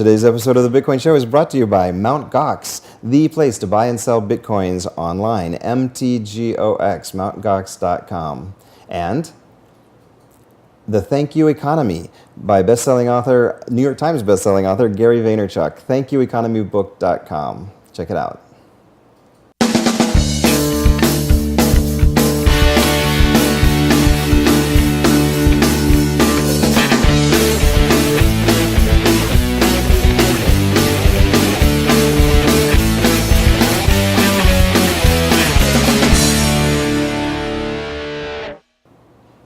Today's episode of the Bitcoin Show is brought to you by Mt. Gox, the place to buy and sell Bitcoins online. MTGOX, mountgox.com. And The Thank You Economy by best-selling author, New York Times best-selling author Gary Vaynerchuk. ThankYouEconomyBook.com. Check it out.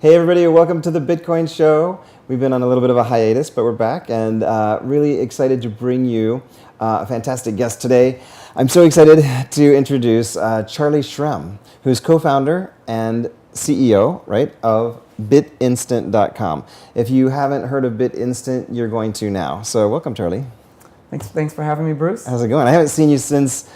Hey everybody, welcome to the Bitcoin Show. We've been on a little bit of a hiatus, but we're back and really excited to bring you a fantastic guest today. I'm so excited to introduce Charlie Shrem, who's co-founder and CEO, right, of BitInstant.com. If you haven't heard of BitInstant, you're going to now. So welcome, Charlie. Thanks for having me, Bruce. How's it going? I haven't seen you since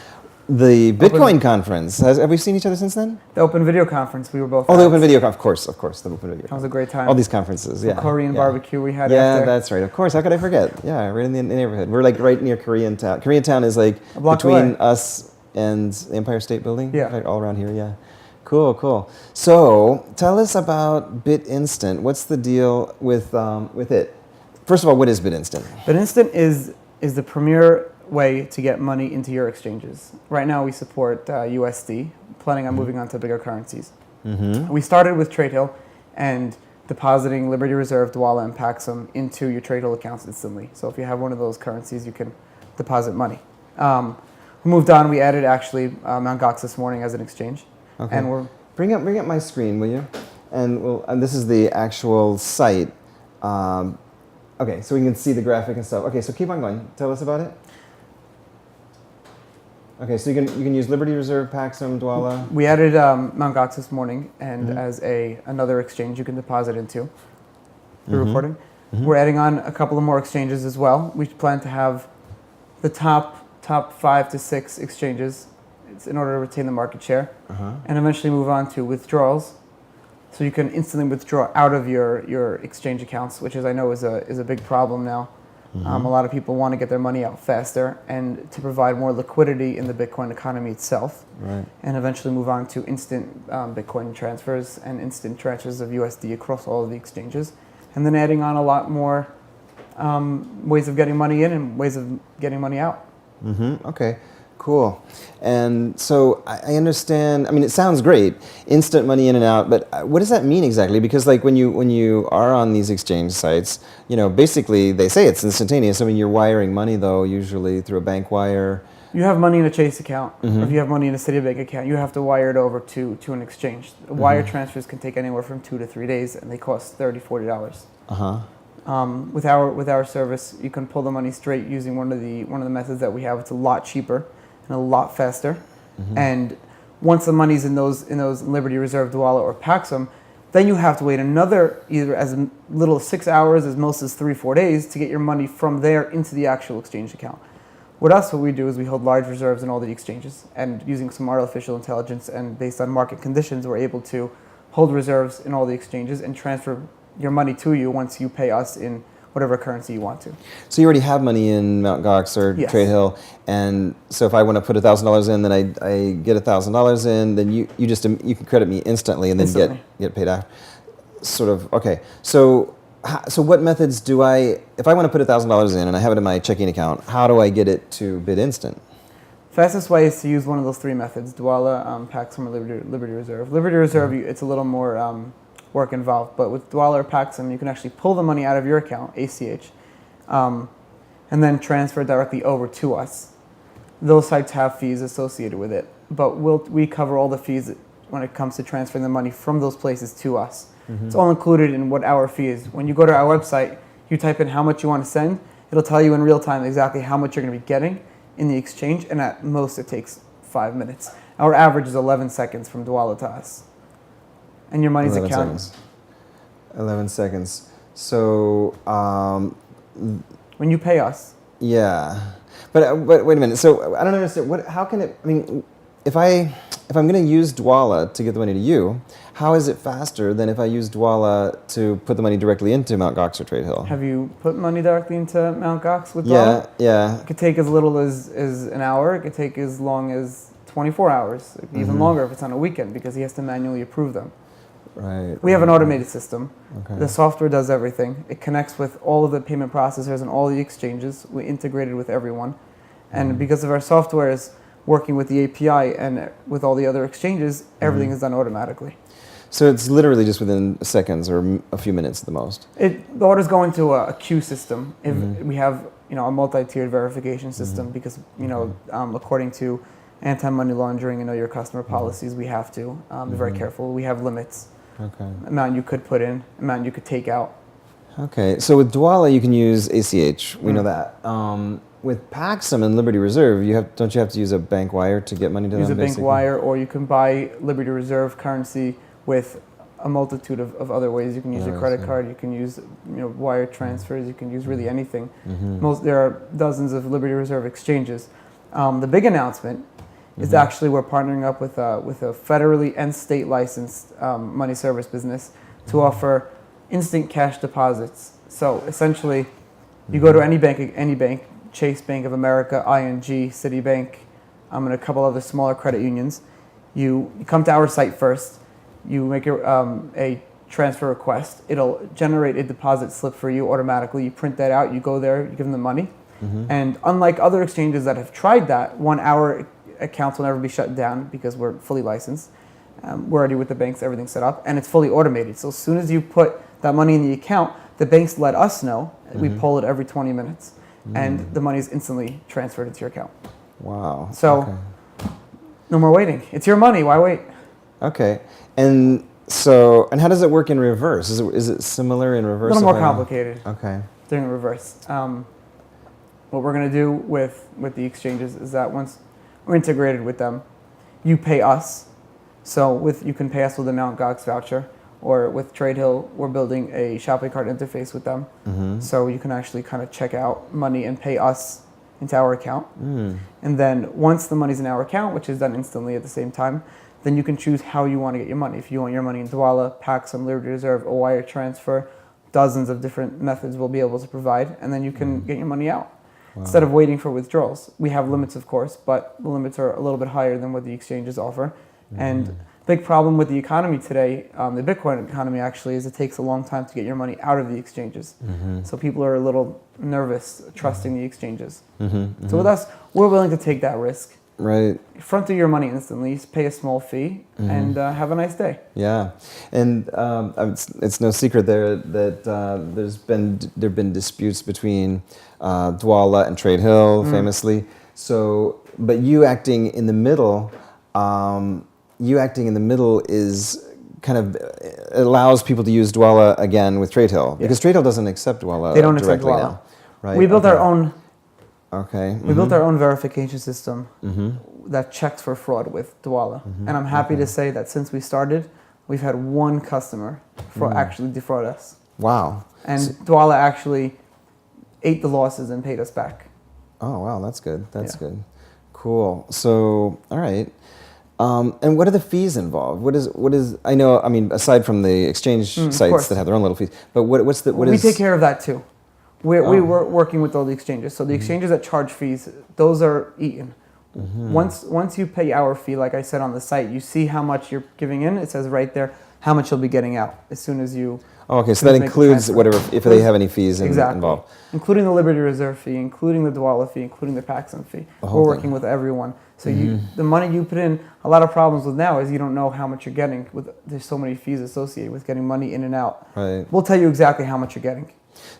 the Bitcoin conference. Have we seen each other since then? The Open Video Conference, we were both at. The Open Video Conference, of course, the Open Video Conference. That was a great time. All these conferences, yeah. The Korean barbecue we had Yeah, after. that's right. Of course, how could I forget? Yeah, right in the neighborhood. We're like right near Koreatown. Koreatown is like a block between away. us and the Empire State Building. Yeah. Right, all around here, yeah. Cool. So, tell us about BitInstant. What's the deal with it? First of all, what is BitInstant? BitInstant is the premier way to get money into your exchanges. Right now we support USD, planning on moving on to bigger currencies. We started with TradeHill and depositing Liberty Reserve, Dwolla, and Paxum into your TradeHill accounts instantly. So if you have one of those currencies, you can deposit money. We moved on, we added actually Mt. Gox this morning as an exchange. Okay. And we're Bring up my screen, will you? And this is the actual site. Okay, so we can see the graphic and stuff. Okay, so keep on going. Tell us about it. Okay, so you can use Liberty Reserve, Paxum, Dwolla. We added Mt. Gox this morning, and as another exchange you can deposit into. You're recording. We're adding on a couple of more exchanges as well. We plan to have the top 5 to 6 exchanges. It's in order to retain the market share, and eventually move on to withdrawals. So you can instantly withdraw out of your exchange accounts, which I know is a big problem now. A lot of people want to get their money out faster and to provide more liquidity in the Bitcoin economy itself. Right. And eventually move on to instant Bitcoin transfers and instant transfers of USD across all of the exchanges. And then adding on a lot more ways of getting money in and ways of getting money out. Okay. Cool. And so I understand, I mean, it sounds great, instant money in and out, but what does that mean exactly? Because like when you are on these exchange sites, basically they say it's instantaneous. I mean, you're wiring money though, usually through a bank wire. You have money in a Chase account, or if you have money in a Citibank account, you have to wire it over to an exchange. Wire transfers can take anywhere from 2 to 3 days, and they cost $30, $40. With our service, you can pull the money straight using one of the methods that we have. It's a lot cheaper and a lot faster. And once the money's in those Liberty Reserve, Dwolla, or Paxum, then you have to wait another either as little as 6 hours, as most as 3-4 days to get your money from there into the actual exchange account. With us, what we do is we hold large reserves in all the exchanges, and using some artificial intelligence and based on market conditions, we're able to hold reserves in all the exchanges and transfer your money to you once you pay us in whatever currency you want to. So you already have money in Mt. Gox or TradeHill, and so if I want to put $1,000 in, then I get $1,000 in, then you can credit me instantly and then get paid out. Sort of, okay. So what methods do if I want to put $1,000 in and I have it in my checking account, how do I get it to BitInstant? Fastest way is to use one of those 3 methods: Dwolla, Paxum, or Liberty Reserve. Liberty Reserve, it's a little more work involved, but with Dwolla or Paxum, you can actually pull the money out of your account, ACH, and then transfer directly over to us. Those sites have fees associated with it, but we cover all the fees when it comes to transferring the money from those places to us. It's all included in what our fee is. When you go to our website, you type in how much you want to send, it'll tell you in real time exactly how much you're going to be getting in the exchange, and at most it takes 5 minutes. Our average is 11 seconds from Dwolla to us. And your money's accounted. 11 seconds. So when you pay us. Yeah, but wait a minute. So I don't understand. How can it? I mean, if I'm going to use Dwolla to get the money to you, how is it faster than if I use Dwolla to put the money directly into Mt. Gox or Trade Hill? Have you put money directly into Mt. Gox with Dwolla? Yeah. It could take as little as an hour. It could take as long as 24 hours, even longer if it's on a weekend, because he has to manually approve them. Right. We have an automated system. Okay. The software does everything. It connects with all of the payment processors and all the exchanges. We integrated with everyone. And because of our software is working with the API and with all the other exchanges, everything is done automatically. So it's literally just within seconds or a few minutes at the most. The orders go into a queue system. If we have a multi-tiered verification system because according to anti-money laundering and know your customer policies, we have to be very careful. We have limits. Okay. Amount you could put in, amount you could take out. Okay. So with Dwolla you can use ACH. We know that. With Paxum and Liberty Reserve, don't you have to use a bank wire to get money to them? Use a bank basically? wire, or you can buy Liberty Reserve currency with a multitude of other ways. You can use your credit card. You can use wire transfers. You can use really anything. There are dozens of Liberty Reserve exchanges. The big announcement is actually we're partnering up with a federally and state licensed money service business to offer instant cash deposits. So essentially, you go to any bank, Chase, Bank of America, ING, Citibank, and a couple other smaller credit unions. You come to our site first. You make a transfer request. It'll generate a deposit slip for you automatically. You print that out. You go there. You give them the money. And unlike other exchanges that have tried that, our accounts will never be shut down because we're fully licensed. We're already with the banks. Everything's set up, and it's fully automated. So as soon as you put that money in the account, the banks let us know. We poll it every 20 minutes. And the money is instantly transferred into your account. Wow. So no more waiting. It's your money. Why wait? Okay. And how does it work in reverse? Is it similar in reverse? A little more complicated. Okay. Doing it reverse. What we're going to do with the exchanges is that once we're integrated with them, you pay us. So you can pay us with a Mt. Gox voucher. Or with Trade Hill, we're building a shopping cart interface with them. So you can actually kind of check out money and pay us into our account. And then once the money's in our account, which is done instantly at the same time, then you can choose how you want to get your money. If you want your money in Dwolla, Paxum, Liberty Reserve, a wire transfer, dozens of different methods we'll be able to provide, and then you can get your money out. Wow. Instead of waiting for withdrawals. We have limits, of course, but the limits are a little bit higher than what the exchanges offer. And big problem with the economy today, the Bitcoin economy actually, is it takes a long time to get your money out of the exchanges. So people are a little nervous trusting the exchanges. So with us, we're willing to take that risk. Right. Front through your money instantly, pay a small fee, and have a nice day. Yeah, and it's no secret there that there've been disputes between Dwolla and Trade Hill, famously. So, but you acting in the middle. Is kind of allows people to use Dwolla again with Trade Hill because Trade Hill doesn't accept Dwolla. They don't accept Dwolla now, right? We built our own. Okay. We built our own verification system that checks for fraud with Dwolla, and I'm happy to say that since we started, we've had one customer actually defraud us. Wow. And Dwolla actually ate the losses and paid us back. Oh wow, that's good. That's good. Cool. So all right. And what are the fees involved? What is? I know. I mean, aside from the exchange sites that have their own little fees, but we take care of that too. We were working with all the exchanges. So the exchanges that charge fees, those are eaten. Once you pay our fee, like I said on the site, you see how much you're giving in. It says right there how much you'll be getting out as soon as you. Oh, okay, so that includes whatever if they have any fees involved, including the Liberty Reserve fee, including the Dwolla fee, including the Paxum fee. We're working with everyone. So the money you put in, a lot of problems with now is you don't know how much you're getting. There's so many fees associated with getting money in and out. Right. We'll tell you exactly how much you're getting.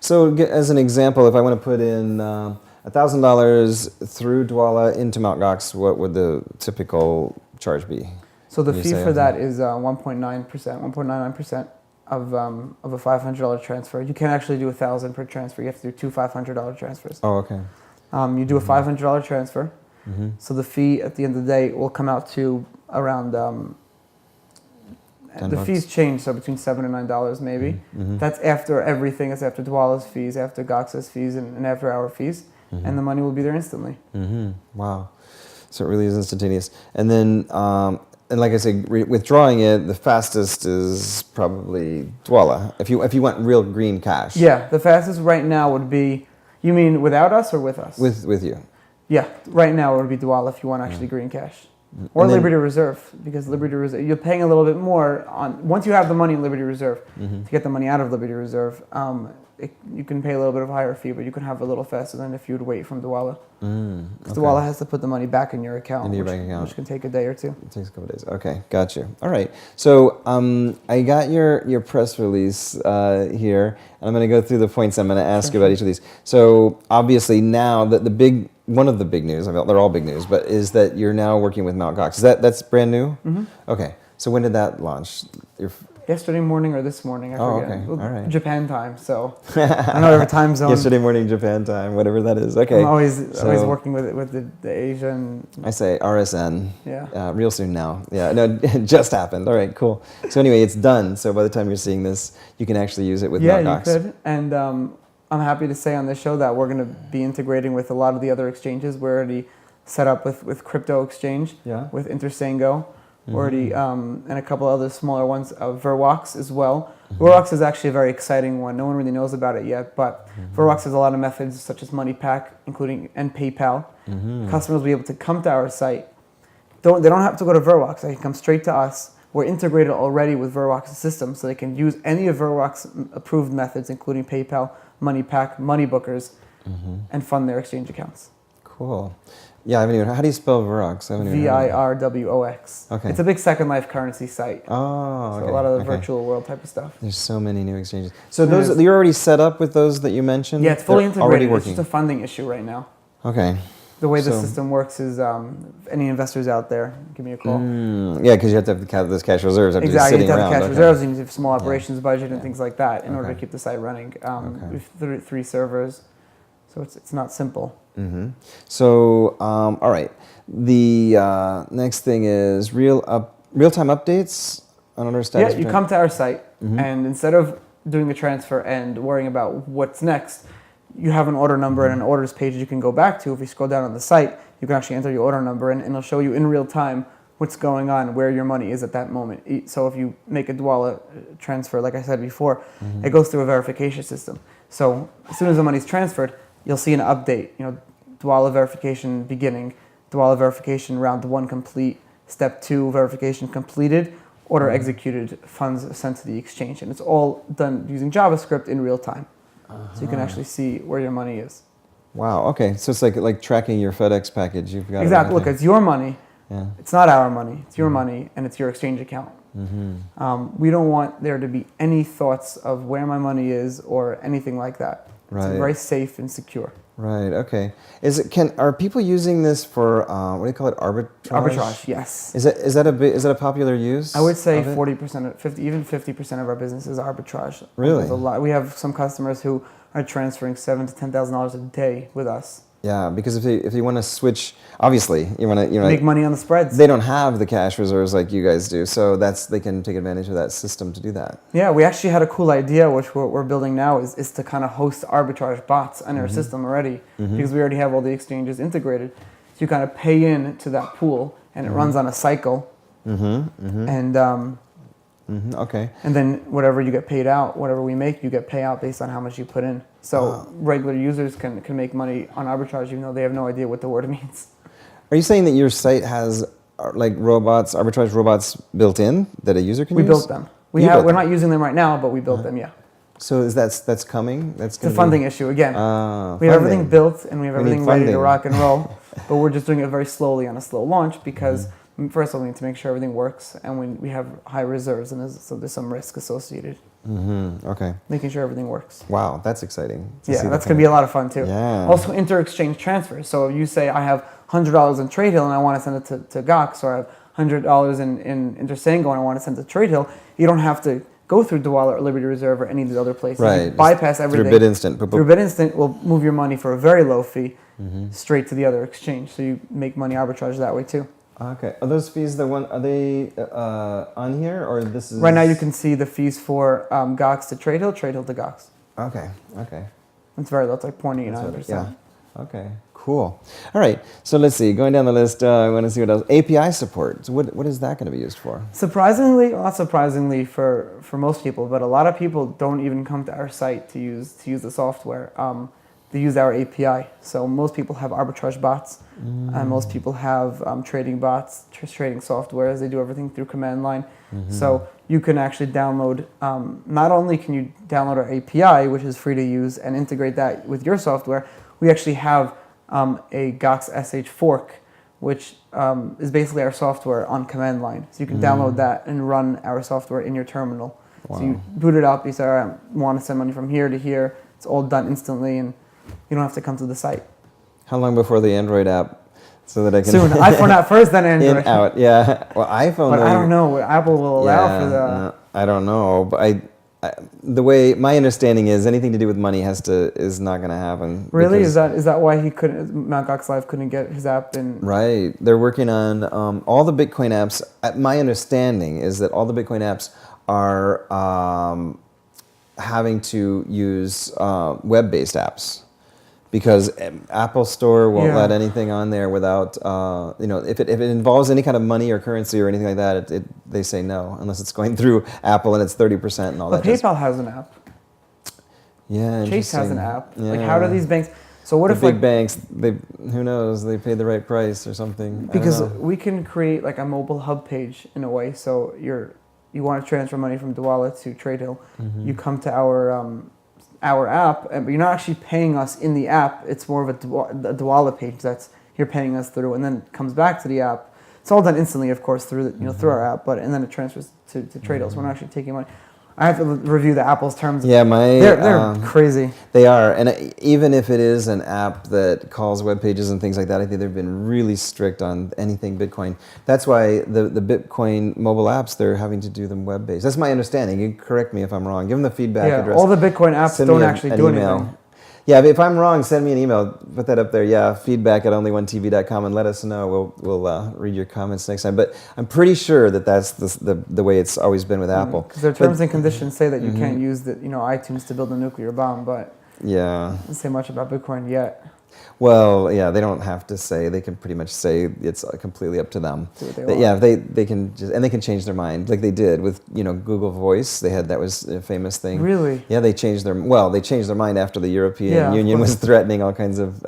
So as an example, if I want to put in $1,000 through Dwolla into Mt. Gox, what would the typical charge be? So the fee for that is 1.99% of a $500 transfer. You can't actually do 1,000 per transfer. You have to do two $500 transfers. Oh, okay. You do a $500 transfer. So the fee at the end of the day will come out to around. The fees change, so between $7 and $9 maybe. That's after everything. It's after Dwolla's fees, after Gox's fees, and after our fees, and the money will be there instantly. Wow. So it really is instantaneous. And then, and like I said, withdrawing it, the fastest is probably Dwala. If you want real green cash. Yeah, the fastest right now would be, you mean without us or with us? With you. Yeah, right now it would be Dwala if you want actually green cash. Or Liberty Reserve, because Liberty Reserve, you're paying a little bit more on, once you have the money in Liberty Reserve, to get the money out of Liberty Reserve, you can pay a little bit of a higher fee, but you can have a little faster than if you would wait from Dwala. Because Dwala has to put the money back in your account, into your bank account, which can take a day or two. It takes a couple of days. Okay, got you. All right. So I got your press release here, and I'm going to go through the points I'm going to ask you about each of these. So obviously now one of the big news, I mean, they're all big news, but is that you're now working with Mt. Gox. That's brand new? Mm-hmm. Okay. So when did that launch? Yesterday morning or this morning, I forget. Okay. All right. Japan time, so I don't know every time zone. Yesterday morning, Japan time, whatever that is. Okay. I'm always working with the Asian. I say RSN. Yeah. Real soon now. Yeah. No, it just happened. All right. Cool. So anyway, it's done. So by the time you're seeing this, you can actually use it with Mt. Gox. Yeah, you could. And I'm happy to say on this show that we're going to be integrating with a lot of the other exchanges. We're already set up with Crypto Exchange, with Intersango, already, and a couple other smaller ones, Verwax as well. Verwax is actually a very exciting one. No one really knows about it yet, but Verwax has a lot of methods such as MoneyPack, including and PayPal. Customers will be able to come to our site. They don't have to go to Verwax. They can come straight to us. We're integrated already with Verwax's system, so they can use any of Verwax approved methods, including PayPal, MoneyPack, Moneybookers, and fund their exchange accounts. Cool. Yeah, I haven't even. How do you spell Verwox? VIRWOX. Okay. It's a big Second Life currency site. Oh, okay. So a lot of the virtual world type of stuff. There's so many new exchanges. So those you're already set up with those that you mentioned. Yeah, it's fully They're integrated. already It's working. just a funding issue right now. Okay. The way the system works is, any investors out there, give me a call. Yeah, because you have to have those cash reserves. Exactly, you have to have cash reserves, you need to have small operations budget and things like that in order to keep the site running. With three servers, so it's not simple. So, all right. The next thing is real-time updates. I don't understand. Yeah, you come to our site, and instead of doing the transfer and worrying about what's next, you have an order number and an orders page you can go back to. If you scroll down on the site, you can actually enter your order number, and it'll show you in real time what's going on, where your money is at that moment. So if you make a Dwala transfer, like I said before, it goes through a verification system. So as soon as the money's transferred, you'll see an update. Dwala verification beginning, Dwala verification round 1 complete, step 2 verification completed, order executed, funds sent to the exchange, and it's all done using JavaScript in real time. So you can actually see where your money is. Wow. Okay. So it's like tracking your FedEx package. You've got exactly. Look, it's your money. Yeah. It's not our money. It's your money, and it's your exchange account. We don't want there to be any thoughts of where my money is or anything like that. It's very safe and secure. Right. Okay. Are people using this for what do you call it? Arbitrage. Arbitrage. Yes. Is that a popular use? I would say 40%, 50% of our business is arbitrage. Really? There's a lot. We have some customers who are transferring $7,000 to $10,000 a day with us. Yeah, because if you want to switch, obviously you want to make money on the spreads. They don't have the cash reserves like you guys do, so they can take advantage of that system to do that. Yeah, we actually had a cool idea, which we're building now, is to kind of host arbitrage bots on our system already, because we already have all the exchanges integrated. So you kind of pay in to that pool, and it runs on a cycle, and okay. And then whatever you get paid out, whatever we make, you get paid out based on how much you put in. So regular users can make money on arbitrage even though they have no idea what the word means. Are you saying that your site has like robots, arbitrage robots built in that a user can use? We built them. We're not using them right now, but we built them, yeah. So that's coming? It's a funding issue again. We have everything built and we have everything ready to rock and roll, but we're just doing it very slowly on a slow launch because first of all, we need to make sure everything works, and we have high reserves, and there's some risk associated. Okay. Making sure everything works. Wow, that's exciting. Yeah, that's going to be a lot of fun too. Yeah. Also, inter-exchange transfers. So if you say I have $100 in Trade Hill and I want to send it to Gox, or I have $100 in Intersango and I want to send it to Trade Hill, you don't have to go through Dwala or Liberty Reserve or any of the other places. Right. You bypass everything. Through BitInstant. Through BitInstant, we'll move your money for a very low fee straight to the other exchange. So you make money arbitrage that way too. Okay. Are those fees are they on here, or this is? Right now you can see the fees for Gox to Trade Hill to Gox. Okay. It's very low. It's like 0.89%. Yeah. Okay, cool. All right, so let's see. Going down the list, I want to see what else. API support. So what is that going to be used for? Surprisingly, not surprisingly for most people, but a lot of people don't even come to our site to use the software. They use our API. So most people have arbitrage bots, and most people have trading bots, trading softwares. They do everything through command line. So you can actually download. Not only can you download our API, which is free to use, and integrate that with your software. We actually have a Gox SH fork, which is basically our software on command line. So you can download that and run our software in your terminal. Wow. So you boot it up, you say, all right, I want to send money from here to here. It's all done instantly, and you don't have to come to the site. How long before the Android app? So that I can soon. iPhone app first, then Android. In, out, yeah. Well, iPhone. But I don't know what Apple will allow for the. I don't know, but the way my understanding is, anything to do with money is not going to happen. Really, is that why he couldn't? Mt. Gox Live couldn't get his app in. Right, they're working on all the Bitcoin apps. My understanding is that all the Bitcoin apps are having to use web-based apps. Because Apple Store won't let anything on there without, if it involves any kind of money or currency or anything like that, they say no, unless it's going through Apple and it's 30% and all that. But PayPal has an app. Yeah, Chase has an app. Yeah. Like, how do these banks? So what the if big banks? Who knows? They paid the right price or something. Because we can create like a mobile hub page in a way. So you want to transfer money from Dwala to TradeHill, you come to our app, but you're not actually paying us in the app. It's more of a Dwala page that's you're paying us through, and then it comes back to the app. It's all done instantly, of course, through through our app, and then it transfers to TradeHill. So we're not actually taking money. I have to review the Apple's terms. Yeah, they're crazy. They are, and even if it is an app that calls web pages and things like that, I think they've been really strict on anything Bitcoin. That's why the Bitcoin mobile apps, they're having to do them web based. That's my understanding. You correct me if I'm wrong. Give them the feedback address. All the Bitcoin apps don't actually do anything. Yeah, if I'm wrong, send me an email. Put that up there. Yeah, feedback@onlyoneTV.com, and let us know. We'll read your comments next time. But I'm pretty sure that's the way it's always been with Apple. Because their terms and conditions say that you can't use iTunes to build a nuclear bomb, but doesn't say much about Bitcoin yet. Well, yeah, they don't have to say. They can pretty much say it's completely up to them. They can they can change their mind, like they did with Google Voice. That was a famous thing. Really? Yeah, they changed their mind after the European Union was threatening all kinds of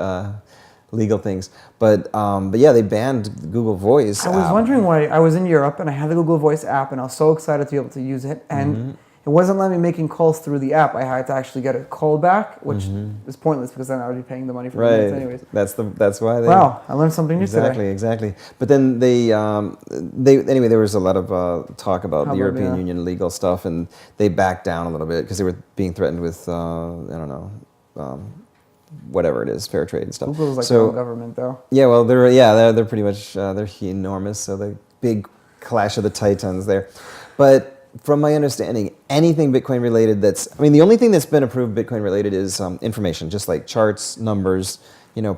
legal things. But they banned Google Voice. I was wondering why. I was in Europe and I had the Google Voice app, and I was so excited to be able to use it, and it wasn't letting me making calls through the app. I had to actually get a call back, which is pointless because then I would be paying the money for the minutes anyways. That's why they. Wow, I learned something new today. Exactly. But then anyway, there was a lot of talk about the European Union legal stuff, and they backed down a little bit because they were being threatened with whatever it is, fair trade and stuff. Google's like their own government, though. Yeah, well, they're pretty much they're enormous. So the big clash of the titans there, but. From my understanding, anything Bitcoin related the only thing that's been approved Bitcoin related is information, just like charts, numbers,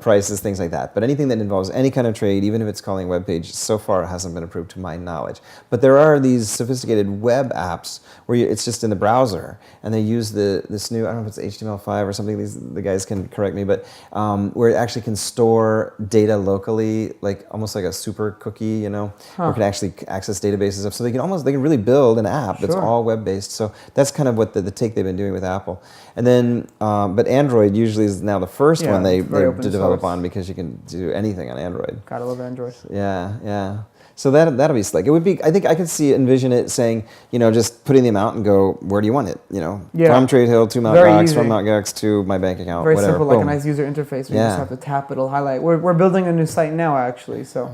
prices, things like that. But anything that involves any kind of trade, even if it's calling a web page, so far hasn't been approved to my knowledge. But there are these sophisticated web apps where it's just in the browser, and they use this new, I don't know if it's HTML5 or something, the guys can correct me, but where it actually can store data locally, like almost like a super cookie, where it can actually access databases of, so they can really build an app that's all web-based. So that's kind of what the take they've been doing with Apple. And then, but Android usually is now the first one they develop on, because you can do anything on Android. Gotta love Android. Yeah. So that'll be slick. It would be. I think I could envision it saying, just putting the amount and go, where do you want it? From TradeHill to Mt. Gox, from Mt. Gox to my bank account. Very whatever. simple, like a nice user interface. You just have to tap, it'll highlight. We're building a new site now, actually. So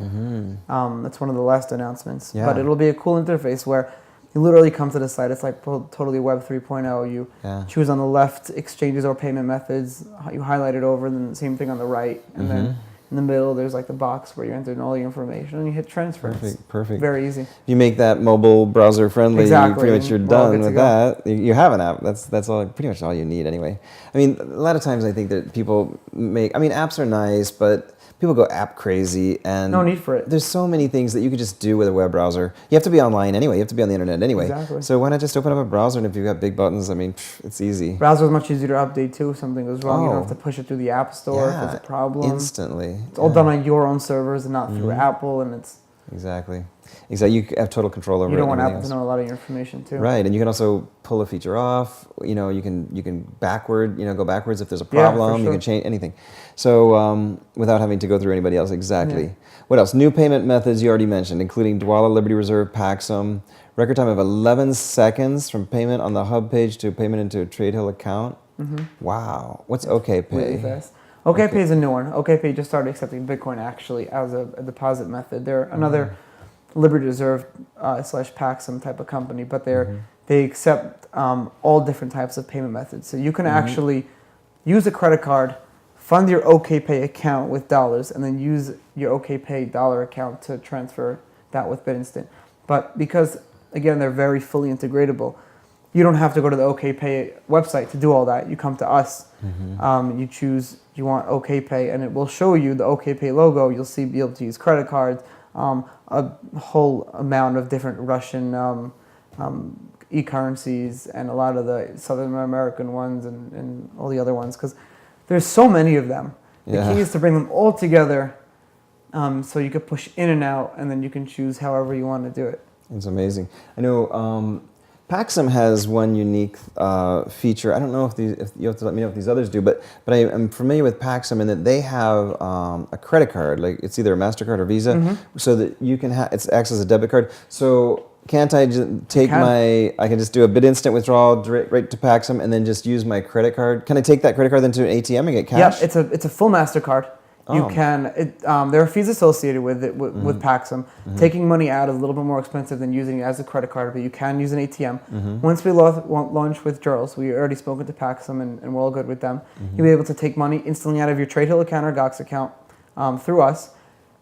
that's one of the last announcements. Yeah. But it'll be a cool interface where you literally come to the site. It's like totally Web 3.0. You choose on the left exchanges or payment methods. You highlight it over, and then the same thing on the right, and then. In the middle, there's like the box where you enter all your information and you hit transfer. Perfect. Very easy. If you make that mobile browser friendly, pretty much you're done with that. You have an app. That's all. Pretty much all you need anyway. A lot of times I think that people apps are nice, but people go app crazy, and No need for it. There's so many things that you could just do with a web browser. You have to be online anyway. You have to be on the internet anyway. Exactly. So why not just open up a browser, and if you've got big buttons, I mean, it's easy. Browser is much easier to update too. If something goes wrong, you don't have to push it through the App Store if it's a problem. Instantly. It's all done on your own servers and not through Apple, and it's Exactly. You have total control over it. You don't want Apple else. to know a lot of your information too. Right, and you can also pull a feature off. You can go backwards if there's a problem. sure. You can change anything. So without having to go through anybody else. Exactly. Yeah. What else? New payment methods you already mentioned, including Dwala, Liberty Reserve, Paxum. Record time of 11 seconds from payment on the hub page to payment into a TradeHill account. Wow. What's OKPay? Really fast. OKPay is a new one. OKPay just started accepting Bitcoin actually as a deposit method. They're another Liberty Reserve / Paxum type of company, but they accept all different types of payment methods. So you can actually use a credit card, fund your OKPay account with dollars, and then use your OKPay dollar account to transfer that with BitInstant. But because, again, they're very fully integratable, you don't have to go to the OKPay website to do all that. You come to us. You choose you want OKPay, and it will show you the OKPay logo. You'll be able to use credit cards, a whole amount of different Russian e-currencies, and a lot of the Southern American ones, and all the other ones, because there's so many of them. The key is to bring them all together, so you could push in and out, and then you can choose however you want to do it. It's amazing. I know Paxum has one unique feature. I don't know if you have to let me know if these others do, but I am familiar with Paxum in that they have a credit card, like it's either a MasterCard or Visa, so that you can it acts as a debit card. So can't I just take I can just do a BitInstant withdrawal right to Paxum and then just use my credit card? Can I take that credit card then to an ATM and get cash? Yeah, it's a full MasterCard. You can. There are fees associated with it with Paxum. Taking money out is a little bit more expensive than using it as a credit card, but you can use an ATM. Once we launch withdrawals, we already spoken to Paxum and we're all good with them. You'll be able to take money instantly out of your TradeHill account or Gox account through us.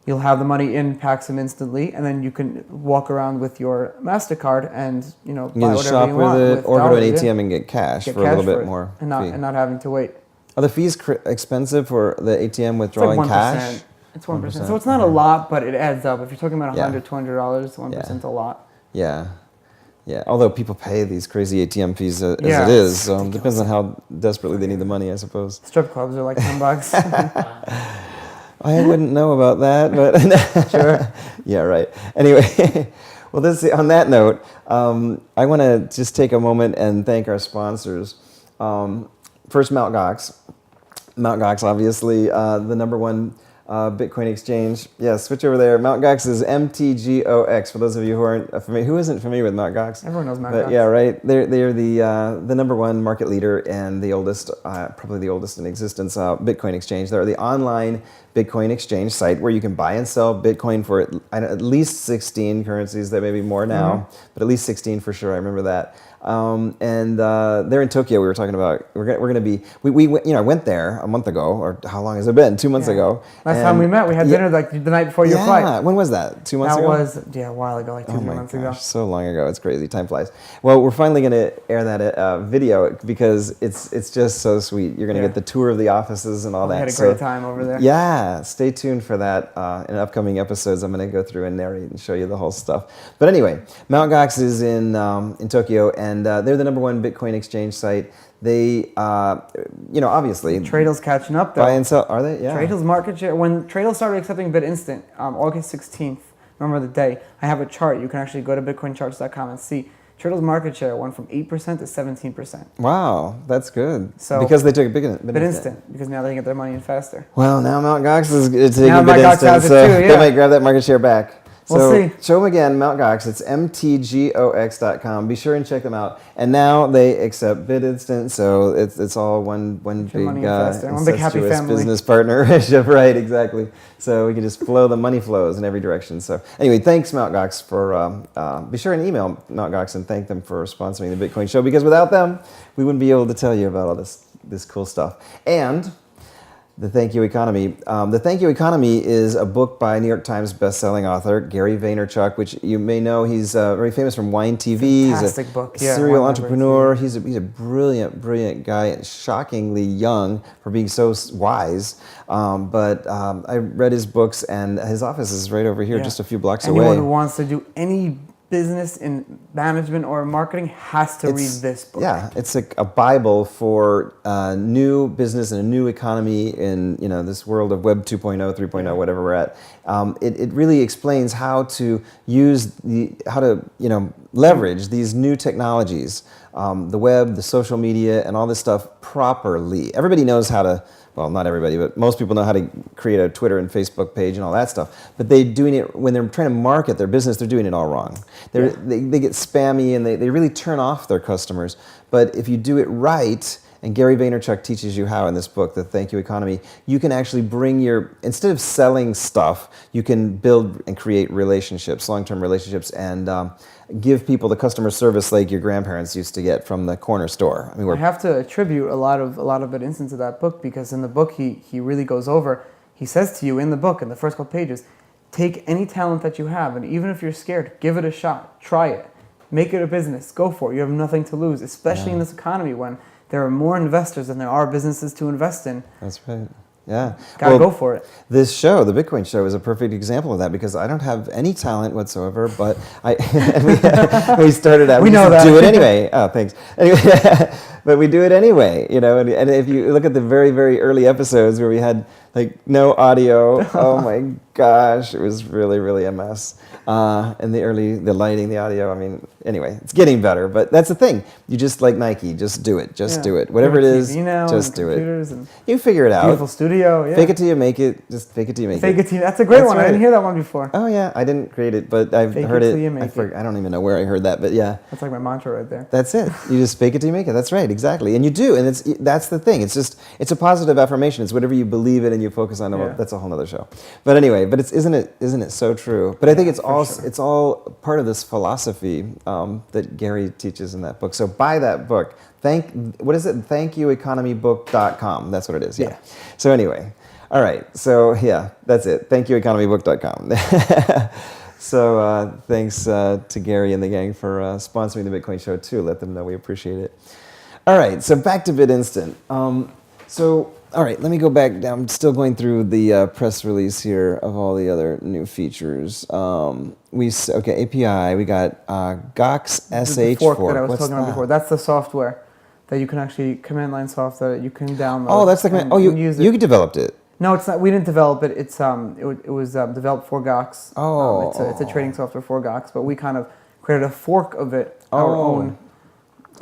You'll have the money in Paxum instantly, and then you can walk around with your MasterCard and buy whatever shop you want with it, or go to an dollars, ATM and get cash for a little bit more and not having to wait. Are the fees expensive for the ATM withdrawing cash? It's 1%. So it's not a lot, but it adds up. If you're talking about $100, $200, 1% a lot. Yeah. Although people pay these crazy ATM fees as it is, so it depends on how desperately they need the money, I suppose. Strip clubs are like $10. I wouldn't know about that, but sure. Yeah, right. Anyway, well, on that note, I want to just take a moment and thank our sponsors. First, Mt. Gox. Mt. Gox, obviously, the number one Bitcoin exchange. Yeah, switch over there. Mt. Gox is MTGOX. For those of you who aren't familiar, who isn't familiar with Mt. Gox? Everyone knows Mt. Gox. Yeah, right. They're the number one market leader and the oldest, probably the oldest in existence, Bitcoin exchange. They're the online Bitcoin exchange site where you can buy and sell Bitcoin for at least 16 currencies. There may be more now, but at least 16 for sure. I remember that. And they're in Tokyo. We were talking about we're going to be. I went there a month ago, or how long has it been? 2 months ago. Last time we met, we had dinner like the night before your flight. Yeah, when was that? 2 months ago? That was a while ago, like 2 months ago. So long ago. It's crazy. Time flies. Well, we're finally going to air that video because it's just so sweet. You're going to get the tour of the offices and all that. We had a great time over there. Yeah, stay tuned for that in upcoming episodes. I'm going to go through and narrate and show you the whole stuff. But anyway, Mt. Gox is in Tokyo, and they're the number one Bitcoin exchange site. They, obviously. TradeHill's catching up, though. Buy and sell, are they? Yeah. TradeHill's market share, when TradeHill started accepting BitInstant, August 16th, remember the day, I have a chart. You can actually go to bitcoincharts.com and see. TradeHill's market share went from 8% to 17%. Wow, that's good. So because they took a BitInstant, because now they can get their money in faster. Well, now Mt. Gox is taking now BitInstant, so they might grab that market share back. We'll see. Show them again, Mt. Gox. It's mtgox.com. Be sure and check them out. And now they accept BitInstant, so it's all one big happy family business partnership, right? Exactly. So we can just flow the money flows in every direction. So anyway, thanks Mt. Gox for. Be sure and email Mt. Gox and thank them for sponsoring the Bitcoin Show, because without them, we wouldn't be able to tell you about all this cool stuff. And The Thank You Economy. The Thank You Economy is a book by New York Times bestselling author Gary Vaynerchuk, which you may know. He's very famous from Wine TV. Fantastic He's a book. Yeah, serial Wine entrepreneur. TV. He's a brilliant guy, and shockingly young for being so wise. But I read his books, and his office is right over here, just a few blocks away. Anyone who wants to do any business in management or marketing has to read this book. Yeah, it's like a Bible for new business and a new economy in this world of Web 2.0, 3.0, whatever we're at. It really explains how to leverage these new technologies, the web, the social media, and all this stuff properly. Everybody knows how to. Well, not everybody, but most people know how to create a Twitter and Facebook page and all that stuff. But they're doing it when they're trying to market their business. They're doing it all wrong. They get spammy and they really turn off their customers. But if you do it right, and Gary Vaynerchuk teaches you how in this book, The Thank You Economy, you can actually instead of selling stuff, you can build and create relationships, long-term relationships, and give people the customer service like your grandparents used to get from the corner store. I have to attribute a lot of BitInstant to that book, because in the book he really goes over. He says to you in the book, in the first couple pages, take any talent that you have, and even if you're scared, give it a shot, try it, make it a business, go for it. You have nothing to lose, especially in this economy when there are more investors than there are businesses to invest in. That's right. Yeah. Gotta go for it. This show, the Bitcoin show, is a perfect example of that, because I don't have any talent whatsoever, but we started out, we know that. do it anyway. Oh, thanks. Anyway, but we do it anyway, and if you look at the very, very early episodes where we had no audio, oh my gosh, it was really, really a mess. And the lighting, the audio, anyway, it's getting better, but that's the thing. You just like Nike, just do it, do it. Whatever it is, just do it. You figure it out. Beautiful studio, yeah. Fake it till you make it, just fake it till you make it. Fake it till you, that's a great one. Right. I didn't hear that one before. Oh yeah, I didn't create it, but I've heard it. I don't even know where I heard that, but yeah. That's like my mantra right there. That's it. You just fake it till you make it. That's right, exactly. And you do, and that's the thing. It's a positive affirmation. It's whatever you believe in and you focus on. That's a whole other show. But anyway, isn't it so true? But I think it's all part of this philosophy that Gary teaches in that book. So buy that book. ThankYouEconomyBook.com. That's what it is. Yeah. So anyway, all right. So yeah, that's it. ThankYouEconomyBook.com. So thanks to Gary and the gang for sponsoring the Bitcoin show too. Let them know we appreciate it. All right. So back to BitInstant. All right, let me go back down. I'm still going through the press release here of all the other new features. API. We got GOX SH4. The fork that I was talking about before. That's the software that you can actually command line software that you can download. Oh, that's the command. Oh, you developed it. No, it's not. We didn't develop it. It was developed for GOX. Oh, it's a trading software for GOX, but we kind of created a fork of it, our own.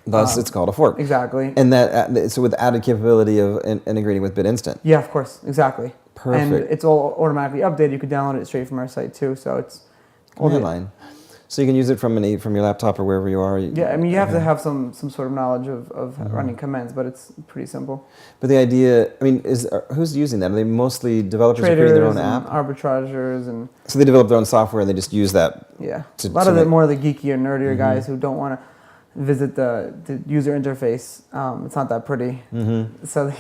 Thus, it's called a fork. Exactly. And that so with added capability of integrating with BitInstant. Yeah, of course, exactly. Perfect. And it's all automatically updated. You can download it straight from our site too. So it's command line. So you can use it from your laptop or wherever you are. You have to have some sort of knowledge of running commands, but it's pretty simple. But the idea, who's using that? Are they mostly developers who create their own app? Arbitragers and. So they develop their own software and they just use that. Yeah. A lot of the more the geeky or nerdier guys who don't want to visit the user interface. It's not that pretty. So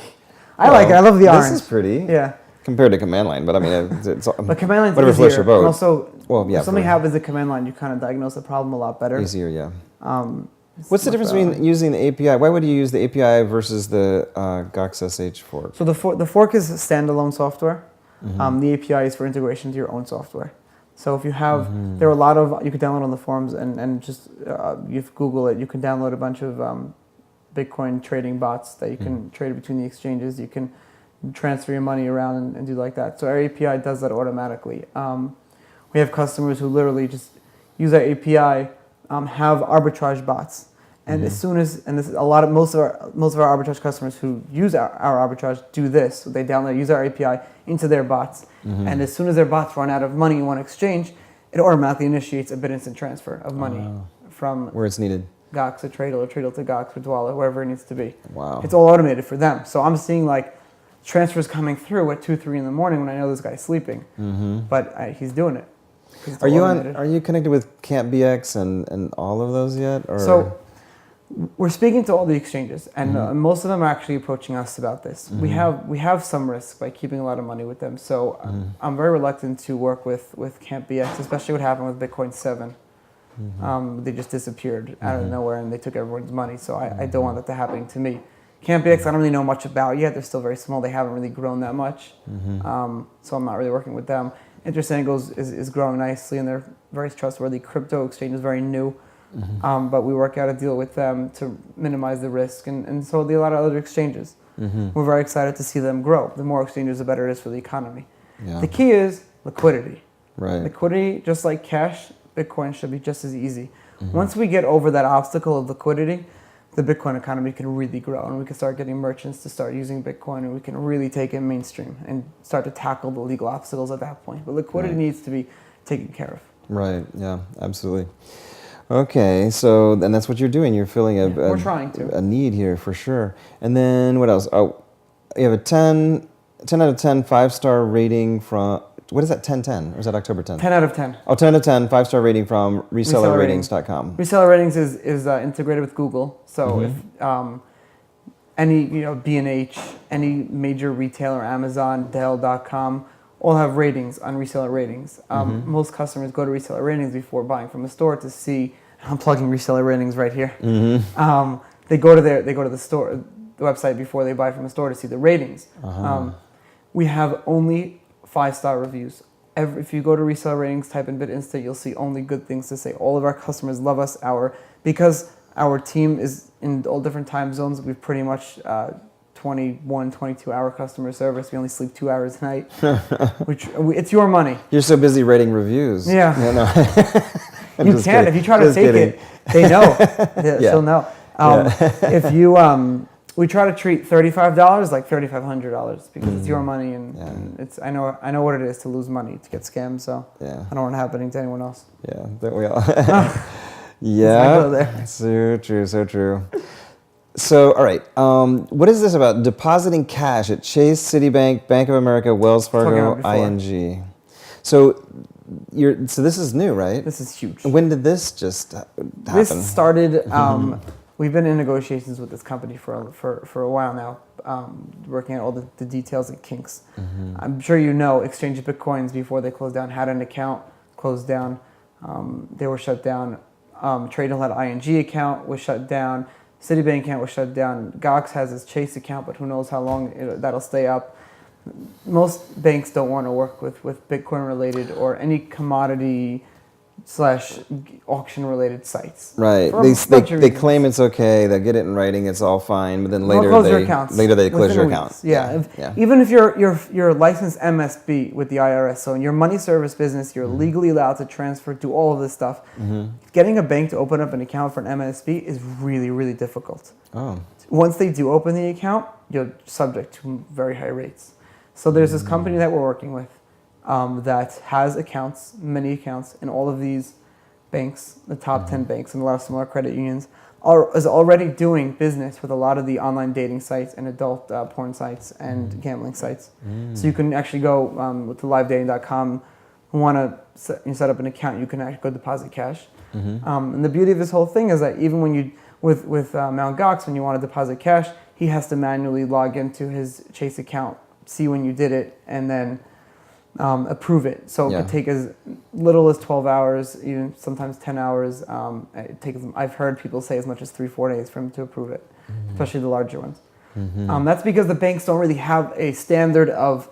I like it. I love the orange. This is pretty. Yeah. Compared to command line, but it's but command line's whatever easier. floats your boat. And also, if something happens in command line, you kind of diagnose the problem a lot better. Easier, yeah. What's the difference between using the API? Why would you use the API versus the GOX SH fork? So the fork is standalone software. The API is for integration to your own software. So if you have, there are a lot of, you can download on the forums and just, you Google it, you can download a bunch of Bitcoin trading bots that you can trade between the exchanges. You can transfer your money around and do like that. So our API does that automatically. We have customers who literally just use our API, have arbitrage bots. And as soon as, and this is most of our arbitrage customers who use our arbitrage do this. So they use our API into their bots. And as soon as their bots run out of money in one exchange, it automatically initiates a BitInstant transfer of money from where it's needed. GOX to Tradle or Tradle to GOX or Dwala, wherever it needs to be. Wow. It's all automated for them. So I'm seeing transfers coming through at 2, 3 in the morning when I know this guy's sleeping. But he's doing it. Are you connected with CampBX and all of those yet? Or? So we're speaking to all the exchanges, and most of them are actually approaching us about this. We have some risk by keeping a lot of money with them, so I'm very reluctant to work with Camp BX, especially what happened with Bitcoin 7. They just disappeared out of nowhere, and they took everyone's money. So I don't want that to happen to me. Camp BX, I don't really know much about yet. They're still very small. They haven't really grown that much, so I'm not really working with them. Interesting is growing nicely, and they're very trustworthy. Crypto exchange is very new, but we work out a deal with them to minimize the risk, and so do a lot of other exchanges. We're very excited to see them grow. The more exchanges, the better it is for the economy. Yeah. The key is liquidity. Right. Liquidity, just like cash, Bitcoin should be just as easy. Once we get over that obstacle of liquidity, the Bitcoin economy can really grow, and we can start getting merchants to start using Bitcoin, and we can really take it mainstream and start to tackle the legal obstacles at that point. But liquidity needs to be taken care of. Right. Yeah. Absolutely. Okay. So then that's what you're doing. You're filling We're trying to. a need here for sure. And then what else? Oh, you have a 10 out of 10 5-star rating from. What is that, 10/10? Or is that October 10th? 10 out of 10. Oh, 10 out of 10, 5-star rating from resellerratings.com. Reseller Ratings is integrated with Google. So if any B&H, any major retailer, Amazon, Dell.com, all have ratings on Reseller Ratings. Most customers go to Reseller Ratings before buying from a store to see. I'm plugging Reseller Ratings right here. They go to the store, the website before they buy from a store to see the ratings. We have only 5-star reviews. If you go to Reseller Ratings, type in BitInstant, you'll see only good things to say. All of our customers love us. Because our team is in all different time zones, we've pretty much 21, 22-hour customer service. We only sleep 2 hours a night. It's your money. You're so busy rating reviews. Yeah. No. You can. Kidding. If you try to fake it, they know. She'll know. If you... We try to treat $35 like $3,500 because it's your money, and it's I know what it is to lose money, to get scammed. So I don't want it happening to anyone else. Yeah, that we all. Yeah, so true, so true. So all right, what is this about depositing cash at Chase, Citibank, Bank of America, Wells Fargo, ING? So this is new, right? This is huge. When did this just happen? This started. We've been in negotiations with this company for a while now, working out all the details and kinks. I'm sure you know, Exchange of Bitcoins, before they closed down, had an account, closed down. They were shut down. Tradehill had an ING account, was shut down. Citibank account was shut down. Gox has his Chase account, but who knows how long that'll stay up. Most banks don't want to work with Bitcoin related or any commodity / auction related sites. Right. They claim it's okay. They get it in writing. It's all fine. But then later they close your account. Yeah. Even if you're licensed MSB with the IRS, so in your money service business, you're legally allowed to transfer, do all of this stuff. Getting a bank to open up an account for an MSB is really, really difficult. Oh. Once they do open the account, you're subject to very high rates. So there's this company that we're working with. That has accounts, many accounts in all of these banks, the top 10 banks and a lot of smaller credit unions, is already doing business with a lot of the online dating sites and adult porn sites and gambling sites. So you can actually go with the livedating.com, want to set up an account, you can actually go deposit cash. And the beauty of this whole thing is that even when you, with Mt. Gox, when you want to deposit cash, he has to manually log into his Chase account, see when you did it, and then approve it. So it could take as little as 12 hours, even sometimes 10 hours. It takes, I've heard people say as much as 3-4 days for him to approve it, especially the larger ones. That's because the banks don't really have a standard of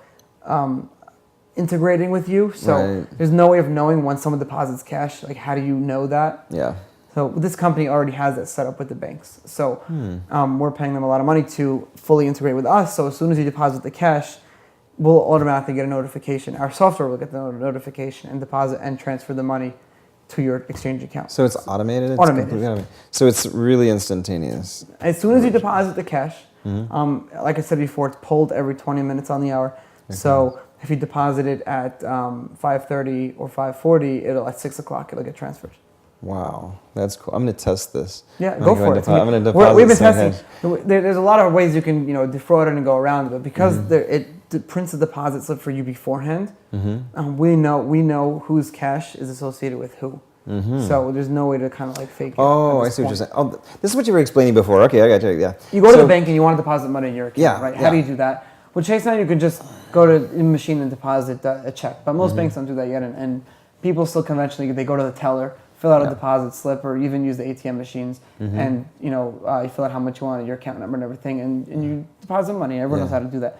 integrating with you. So there's no way of knowing when someone deposits cash. Like, how do you know that? Yeah. So this company already has that set up with the banks. So we're paying them a lot of money to fully integrate with us. So as soon as you deposit the cash, we'll automatically get a notification. Our software will get the notification and deposit and transfer the money to your exchange account. So it's automated? It's completely automated. So it's really instantaneous. As soon as you deposit the cash, like I said before, it's pulled every 20 minutes on the hour. Okay. So if you deposit it at 5:30 or 5:40, at 6 o'clock, it'll get transferred. Wow, that's cool. I'm going to test this. Yeah, go for it. I'm going to deposit. We've been testing. There's a lot of ways you can, defraud it and go around it, but because it prints a deposit slip for you beforehand, we know whose cash is associated with who. So there's no way to kind of like fake it. Oh, I see what you're saying. Oh, this is what you were explaining before. Okay, I got you. Yeah. You go to the bank and you want to deposit money in your account, right? How do you do that? With Chase now, you can just go to the machine and deposit a check. But most banks don't do that yet. And people still conventionally, they go to the teller, fill out a deposit slip, or even use the ATM machines. And, you fill out how much you want, your account number and everything, and you deposit money. Everyone knows how to do that.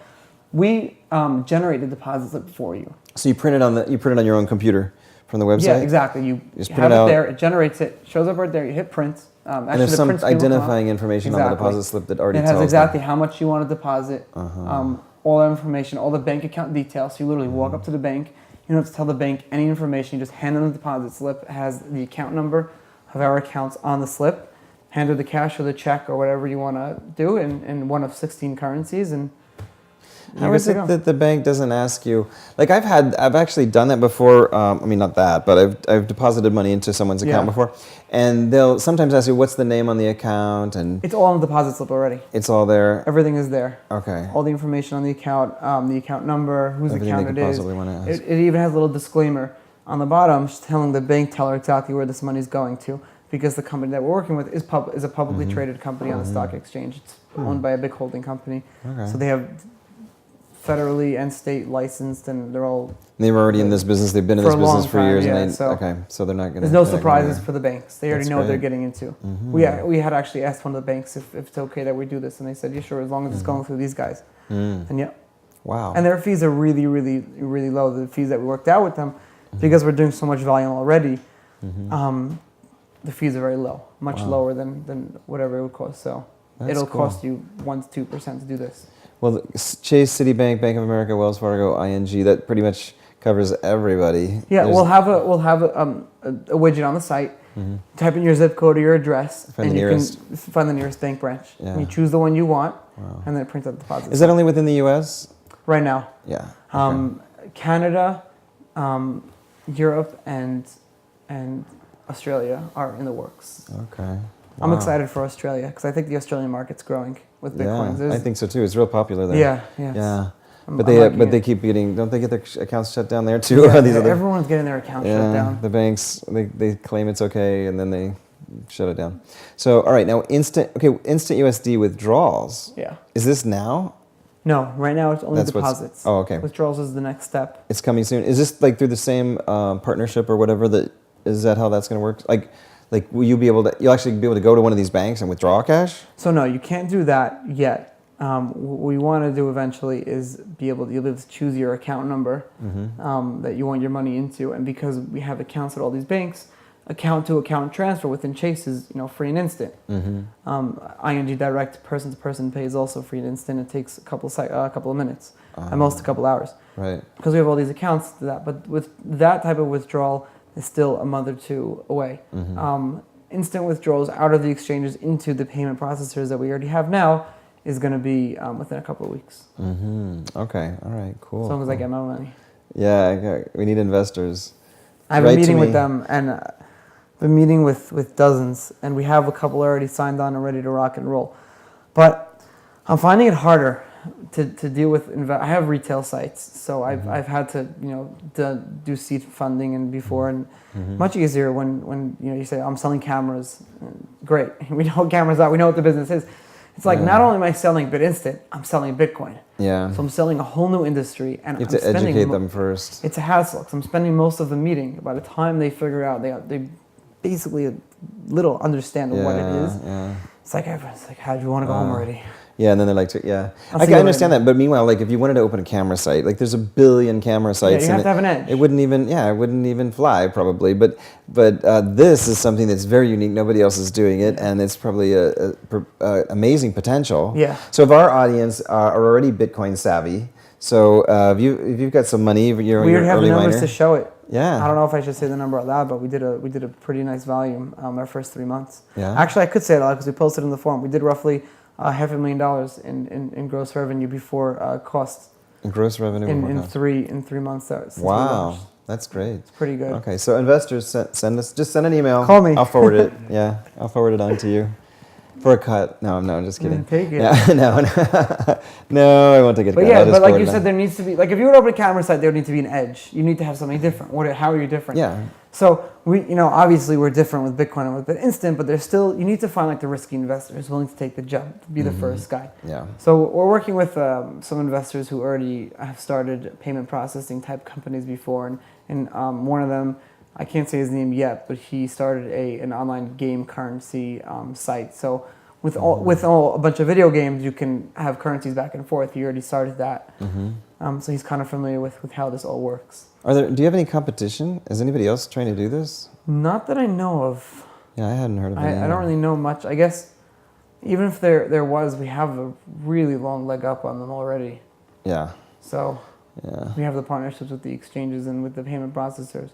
We generate the deposit slip for you. So you print it on your own computer from the website? Yeah, exactly. You have it there, it generates it, shows up right there, you hit print. And there's some identifying information on the deposit slip that already tells it has exactly how much you want to deposit, all that information, all the bank account details. So you literally walk up to the bank, you don't have to tell the bank any information, you just hand them the deposit slip. It has the account number of our accounts on the slip, hand her the cash or the check or whatever you want to do in one of 16 currencies, and how is it that the bank doesn't ask you? Like I've actually done that before. I mean, not that, but I've deposited money into someone's account before, and they'll sometimes ask you what's the name on the account, and it's all on the deposit slip already. It's all there. Everything is there. Okay. All the information on the account number, whose account it is. It even has a little disclaimer on the bottom, just telling the bank teller exactly where this money is going to, because the company that we're working with is a publicly traded company on the stock exchange. It's owned by a big holding company, so they have federally and state licensed, and they're all. They were already in this business. They've been in this business for years, so so they're not going to. There's no surprises for the banks. They already know what they're getting into. We had actually asked one of the banks if it's okay that we do this, and they said, "Yeah, sure, as long as it's going through these guys." And wow. And their fees are really, really, really low. The fees that we worked out with them, because we're doing so much volume already, the fees are very low, much lower than whatever it would cost. So it'll cost you 1 to 2% to do this. Well, Chase, Citibank, Bank of America, Wells Fargo, ING, that pretty much covers everybody. Yeah, we'll have a widget on the site. Type in your zip code or your address, and you can find the nearest bank branch. And you choose the one you want, and then it prints out the deposit. Is that only within the U.S.? Right now. Yeah. Canada, Europe, and Australia are in the works. Okay. I'm excited for Australia because I think the Australian market's growing with Bitcoins. Yeah, I think so too. It's real popular there. Yeah. But they keep getting. Don't they get their accounts shut down there too? Yeah, everyone's getting their accounts shut down. The banks they claim it's okay and then they shut it down. So all right, now instant USD withdrawals. Yeah. Is this now? No, right now it's only deposits. Oh, okay. Withdrawals is the next step. It's coming soon. Is this like through the same partnership or whatever? Is that how that's going to work? Like, will you be able to? You'll actually be able to go to one of these banks and withdraw cash? So no, you can't do that yet. What we want to do eventually is you'll be able to choose your account number that you want your money into, and because we have accounts at all these banks, account to account transfer within Chase is free and instant. ING Direct person to person pay is also free and instant. It takes a couple of minutes, at most a couple hours. Right. Because we have all these accounts to that, but with that type of withdrawal, is still a month or two away. Instant withdrawals out of the exchanges into the payment processors that we already have now is going to be within a couple of weeks. Okay, all right, cool. As long as I get my money. Yeah, we need investors. I have a meeting with them, and been meeting with dozens, and we have a couple already signed on and ready to rock and roll. But I'm finding it harder to deal with. I have retail sites, so I've had to do seed funding and before, and much easier when you say I'm selling cameras. Great, we know what cameras are. We know what the business is. It's like not only am I selling BitInstant, I'm selling Bitcoin. Yeah. So I'm selling a whole new industry, and you have to educate them first. It's a hassle because I'm spending most of the meeting. By the time they figure out, they basically a little understand what it is. Yeah. It's like everyone's like, "How do you want to go home already?" Yeah, and then they're like, I understand that, but meanwhile, like if you wanted to open a camera site, like there's a billion camera sites, you have to have an edge. It wouldn't even fly probably. But this is something that's very unique. Nobody else is doing it, and it's probably a amazing potential. Yeah. So if our audience are already Bitcoin savvy, so if you've got some money, you're we already have the numbers miner, to show it. Yeah. I don't know if I should say the number out loud, but we did a pretty nice volume our first 3 months. Yeah. Actually, I could say it out loud because we posted in the forum. We did roughly $500,000 in gross revenue before costs. In gross revenue in 3 months. Wow, that's great. It's pretty good. Okay, so investors send an email. Call me. I'll forward it. Yeah, I'll forward it on to you for a cut. No, I'm just kidding. Take it. Yeah, no, I won't take it. But but like you said, there needs to be if you were to open a camera site, there would need to be an edge. You need to have something different. How are you different? Yeah. So obviously we're different with Bitcoin and with BitInstant, but there's still, you need to find like the risky investor who's willing to take the jump, to be the first guy. Yeah. So we're working with some investors who already have started payment processing type companies before, and one of them, I can't say his name yet, but he started an online game currency site. So with a bunch of video games, you can have currencies back and forth. He already started that. So he's kind of familiar with how this all works. Do you have any competition? Is anybody else trying to do this? Not that I know of. Yeah, I hadn't heard of it. I don't really know much. I guess even if there was, we have a really long leg up on them already. Yeah. So yeah, we have the partnerships with the exchanges and with the payment processors.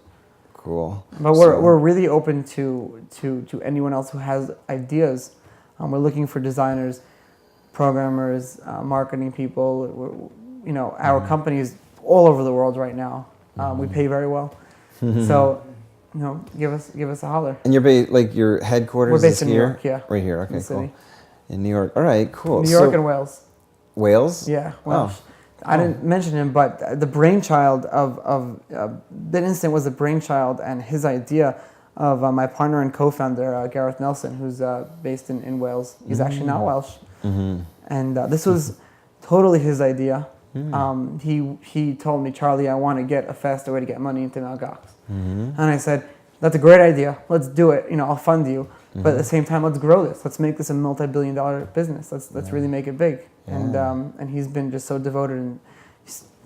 Cool. But we're really open to anyone else who has ideas. We're looking for designers, programmers, marketing people. Our company is all over the world right now. We pay very well, so give us a holler. And your headquarters We're based is in New here? York, yeah. Right here. Okay, in the cool. city. In New York. All right, cool. New York and Wales. Wales? Yeah, Welsh. I didn't mention him, but the brainchild of BitInstant was the brainchild and his idea of my partner and co-founder, Gareth Nelson, who's based in Wales. He's actually not Welsh. And this was totally his idea. He told me, Charlie, I want to get a faster way to get money into Mt. Gox. And I said, that's a great idea. Let's do it. I'll fund you. But at the same time, let's grow this. Let's make this a multi-billion-dollar business. Let's really make it big. Yeah. And he's been just so devoted. And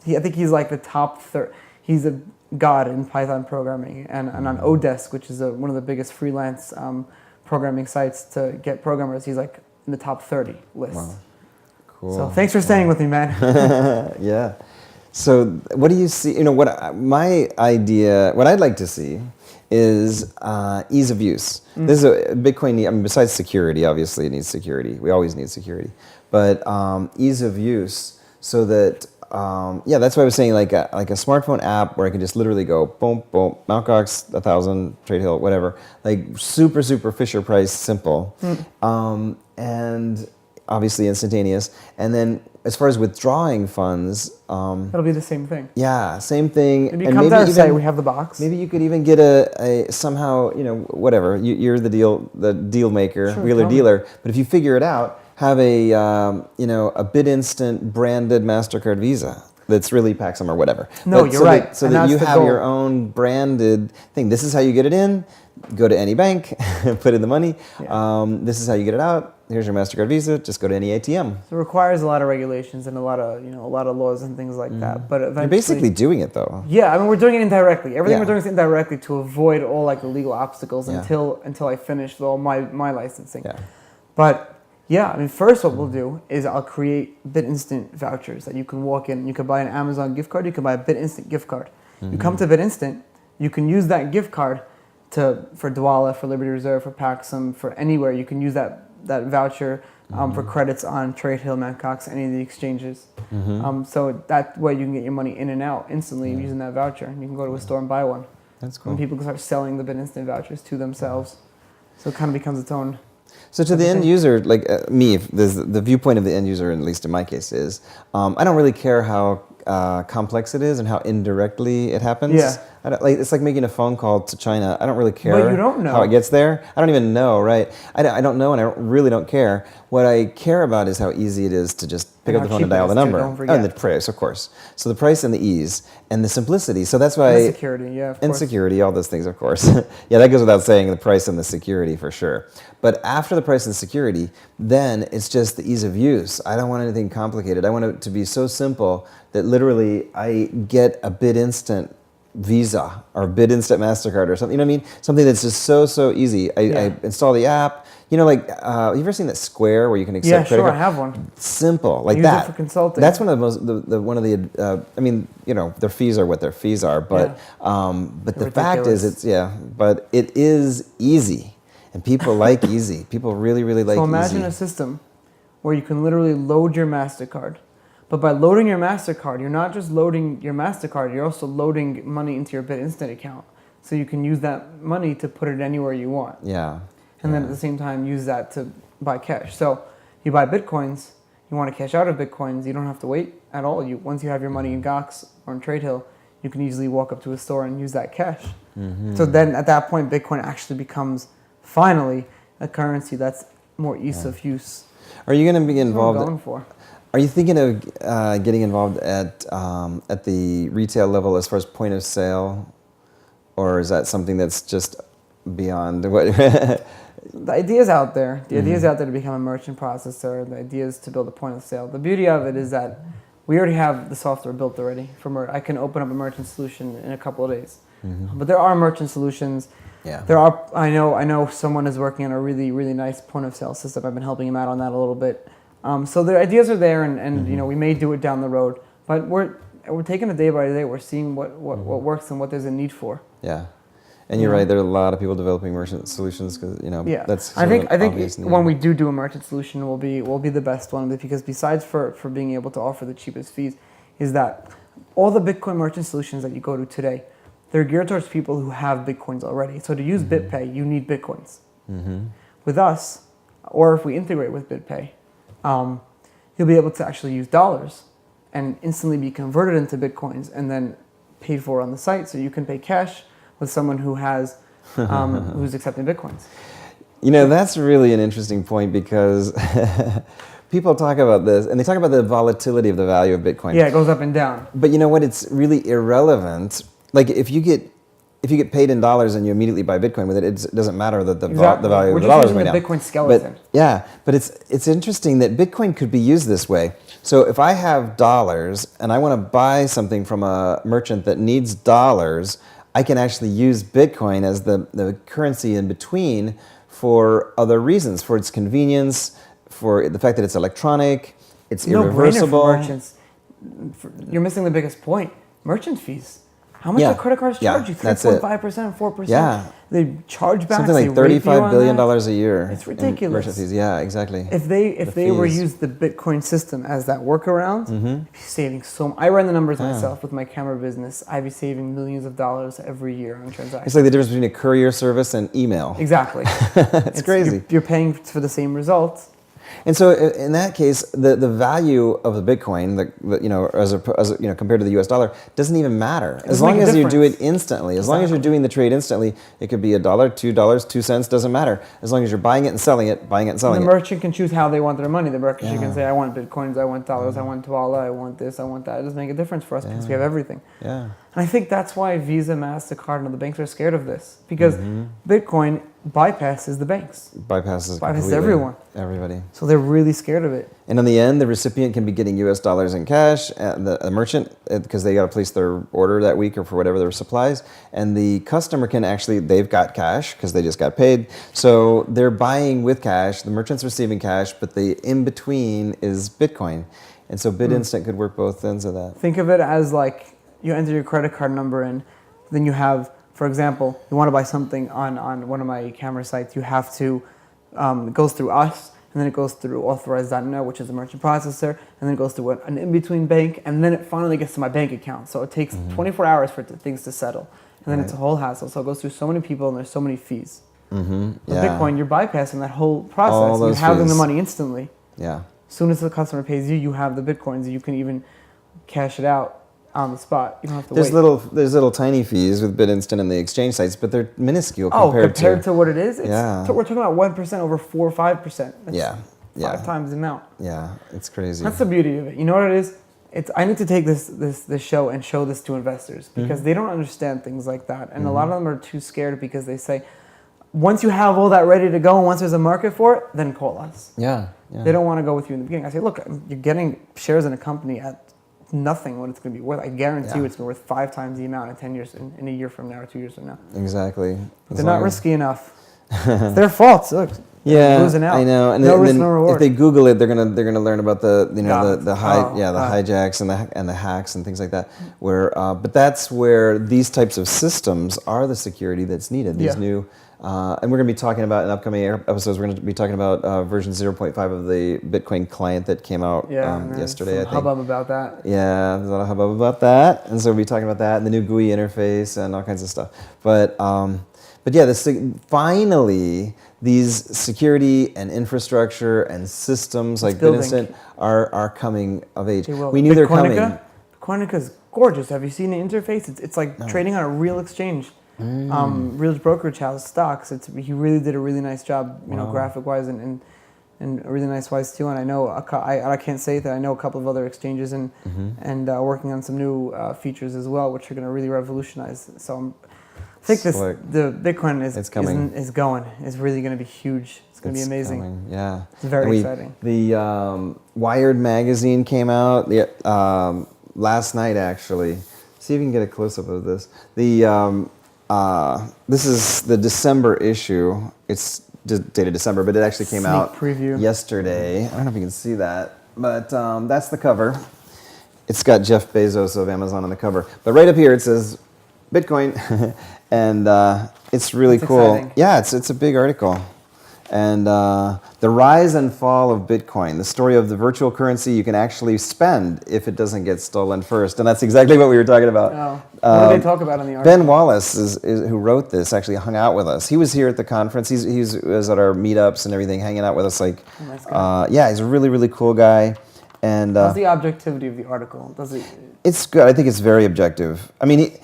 I think he's like the top third. He's a god in Python programming. And on Odesk, which is one of the biggest freelance programming sites to get programmers, he's like in the top 30 list. Wow. Cool. So thanks for staying with me, man. Yeah. So what do you see? What I'd like to see is ease of use. This is a Bitcoin. Besides security, obviously it needs security. We always need security, but ease of use so that that's why I was saying like a smartphone app where I can just literally go boom boom Mt. Gox 1,000 Trade Hill whatever, like super Fisher Price simple, and obviously instantaneous. And then as far as withdrawing funds, It'll be the same thing. yeah, same thing. Maybe come to our site. We have the box. Maybe you could even get a somehow, whatever. You're the deal maker, Sure, wheeler totally. dealer. But if you figure it out, have a BitInstant branded MasterCard Visa that's really Paxum or whatever. No, you're right. So And that that's you the have goal. your own branded thing. This is how you get it in. Go to any bank, put in the money. Yeah. This is how you get it out. Here's your MasterCard Visa. Just go to any ATM. So it requires a lot of regulations and a lot of laws and things like that. But eventually, You're basically doing it though. yeah, we're doing it indirectly. Everything Yeah. we're doing is indirectly to avoid all like the legal obstacles Yeah. until I finish all my licensing. Yeah. But yeah, first what we'll do is I'll create BitInstant vouchers that you can walk in. You can buy an Amazon gift card. You can buy a BitInstant gift card. You come to BitInstant, you can use that gift card for Dwala, for Liberty Reserve, for Paxum, for anywhere. You can use that voucher for credits on Trade Hill, Mt. Gox, any of the exchanges. So that way you can get your money in and out instantly using that voucher. And you can go to a store and buy one. That's cool. And people can start selling the BitInstant vouchers to themselves. So it kind of becomes its own. So to the end user, like me, the viewpoint of the end user, at least in my case, is I don't really care how complex it is and how indirectly it happens. Yeah. It's like making a phone call to China. I don't really care But you don't know. how it gets there. I don't even know, right? I don't know, and I really don't care. What I care about is how easy it is to just pick And up the how phone and cheap it dial is, the too, number. don't forget. And the price, of course. So the price and the ease and the simplicity. So that's why... And the security, yeah, of And course. security, all those things, of course. Yeah, that goes without saying, the price and the security for sure. But after the price and the security, then it's just the ease of use. I don't want anything complicated. I want it to be so simple that literally I get a BitInstant Visa or BitInstant MasterCard or something. You know what I mean? Something that's just so easy. I install the app. You know, like, have you ever seen that Square where you can accept Yeah, credit sure, card? I have one. Simple, like Use that. it for consulting. That's one of the most, their fees are what their fees are, but but the fact is, but it is easy, and people like easy. People really like So easy. imagine a system where you can literally load your MasterCard. But by loading your MasterCard, you're not just loading your MasterCard, you're also loading money into your BitInstant account. So you can use that money to put it anywhere you want. Yeah. And then at the same time, use that to buy cash. So you buy Bitcoins, you want to cash out of Bitcoins, you don't have to wait at all. Once you have your money in Gox or in Trade Hill, you can easily walk up to a store and use that cash. So then at that point, Bitcoin actually becomes finally a currency that's more ease of use. Are you going to be involved? What I'm going for. Are you thinking of getting involved at the retail level as far as point of sale, or is that something that's just beyond what? The idea is out there. The idea is out there to become a merchant processor. The idea is to build a point of sale. The beauty of it is that we already have the software built already. I can open up a merchant solution in a couple of days. But there are merchant solutions. Yeah. There are. I know someone is working on a really, really nice point of sale system. I've been helping him out on that a little bit. So the ideas are there, and you know, we may do it down the road. But we're taking it day by day. We're seeing what works and what there's a need for. Yeah. And you're right. There are a lot of people developing merchant solutions because that's. I think when we do a merchant solution, will be the best one, because besides for being able to offer the cheapest fees, is that all the Bitcoin merchant solutions that you go to today, they're geared towards people who have Bitcoins already. So to use BitPay, you need Bitcoins. With us, or if we integrate with BitPay, you'll be able to actually use dollars and instantly be converted into Bitcoins and then paid for on the site. So you can pay cash with someone who has who's accepting Bitcoins. You know, that's really an interesting point, because people talk about this, and they talk about the volatility of the value of Bitcoin. Yeah, it goes up and down. But you know what? It's really irrelevant. Like if you get paid in dollars and you immediately buy Bitcoin with it, it doesn't matter that the value of the dollar is going down. We're just using the Bitcoin skeleton. But it's interesting that Bitcoin could be used this way. So if I have dollars and I want to buy something from a merchant that needs dollars, I can actually use Bitcoin as the currency in between for other reasons, for its convenience, for the fact that it's electronic, it's irreversible. No-brainer for merchants. You're missing the biggest point. Merchant fees. How much do credit cards charge you? 3.5%, 4%. Yeah. They charge back. Something like $35 billion a year. It's ridiculous. Merchant fees. Yeah, exactly. If they were used the Bitcoin system as that workaround, you'd be saving so much. I run the numbers myself with my camera business. I'd be saving millions of dollars every year on transactions. It's like the difference between a courier service and email. Exactly. It's crazy. You're paying for the same results. And so, in that case, the value of the Bitcoin, compared to the U.S. dollar, doesn't even matter. As long as you do it instantly, as long as you're doing the trade instantly, it could be $1, $2, 2 cents, doesn't matter. As long as you're buying it and selling it, The merchant can choose how they want their money. The merchant can say, I want Bitcoins, I want dollars, I want Tuala, I want this, I want that. It doesn't make a difference for us because we have everything. Yeah. And I think that's why Visa, MasterCard, and other banks are scared of this, because Bitcoin bypasses the banks. Bypasses everyone. Everybody. So they're really scared of it. And in the end, the recipient can be getting U.S. dollars in cash, the merchant, because they got to place their order that week or for whatever their supplies, and the customer can actually, they've got cash because they just got paid. So they're buying with cash, the merchant's receiving cash, but the in-between is Bitcoin. And so BitInstant could work both ends of that. Think of it as like, you enter your credit card number in, then you have, for example, you want to buy something on one of my camera sites, you have to, it goes through us, and then it goes through Authorize.net, which is a merchant processor, and then it goes through an in-between bank, and then it finally gets to my bank account. So it takes 24 hours for things to settle, and then it's a whole hassle. So it goes through so many people, and there's so many fees. With Bitcoin, you're bypassing that whole process. You're having the money instantly. Yeah. As soon as the customer pays you, you have the Bitcoins, and you can even cash it out on the spot. You don't have to wait. There's little tiny fees with BitInstant and the exchange sites, but they're minuscule compared to what it is. We're talking about 1% over 4 or 5%. That's 5 times the amount. Yeah, it's crazy. That's the beauty of it. You know what it is? I need to take this show and show this to investors, because they don't understand things like that, and a lot of them are too scared because they say, once you have all that ready to go and once there's a market for it, then call us. Yeah. They don't want to go with you in the beginning. I say, look, you're getting shares in a company at nothing what it's going to be worth. I guarantee you it's going to be worth 5 times the amount in 10 years, in a year from now or 2 years from now. Exactly. They're not risky enough. It's their fault. Look, losing out. I know. And no then, risk, no reward. if they Google it, they're gonna learn about the hijacks and the hacks and things like that. Where but that's where these types of systems are the security that's needed. These new. And we're going to be talking about in upcoming episodes. We're going to be talking about version 0.5 of the Bitcoin client that came out yesterday. I think. Hubbub about that. Yeah, there's a lot of hubbub about that, and so we'll be talking about that and the new GUI interface and all kinds of stuff. But yeah, finally these security and infrastructure and systems like BitInstant are coming of age. We knew they're coming. Bitcoinica is gorgeous. Have you seen the interface? It's like trading on a real exchange, real brokerage house stocks. He really did a really nice job, graphic wise and really nice wise too. And I know I can't say that I know a couple of other exchanges and working on some new features as well, which are going to really revolutionize. So I think the Bitcoin is really going to be huge. It's going to be amazing. Coming. Yeah, it's very exciting. The Wired magazine came out last night, actually. See if you can get a close up of this. This is the December issue. It's dated December, but it actually came out preview yesterday. I don't know if you can see that, but that's the cover. It's got Jeff Bezos of Amazon on the cover, but right up here it says Bitcoin, and it's really cool. Exciting. Yeah, it's a big article. And the rise and fall of Bitcoin, the story of the virtual currency you can actually spend if it doesn't get stolen first. And that's exactly what we were talking about. What did they talk about in the article? Ben Wallace, who wrote this, actually hung out with us. He was here at the conference. He was at our meetups and everything, hanging out with us. Nice guy. Yeah, he's a really, really cool guy. And how's the objectivity of the article? It's good. I think it's very objective. I mean,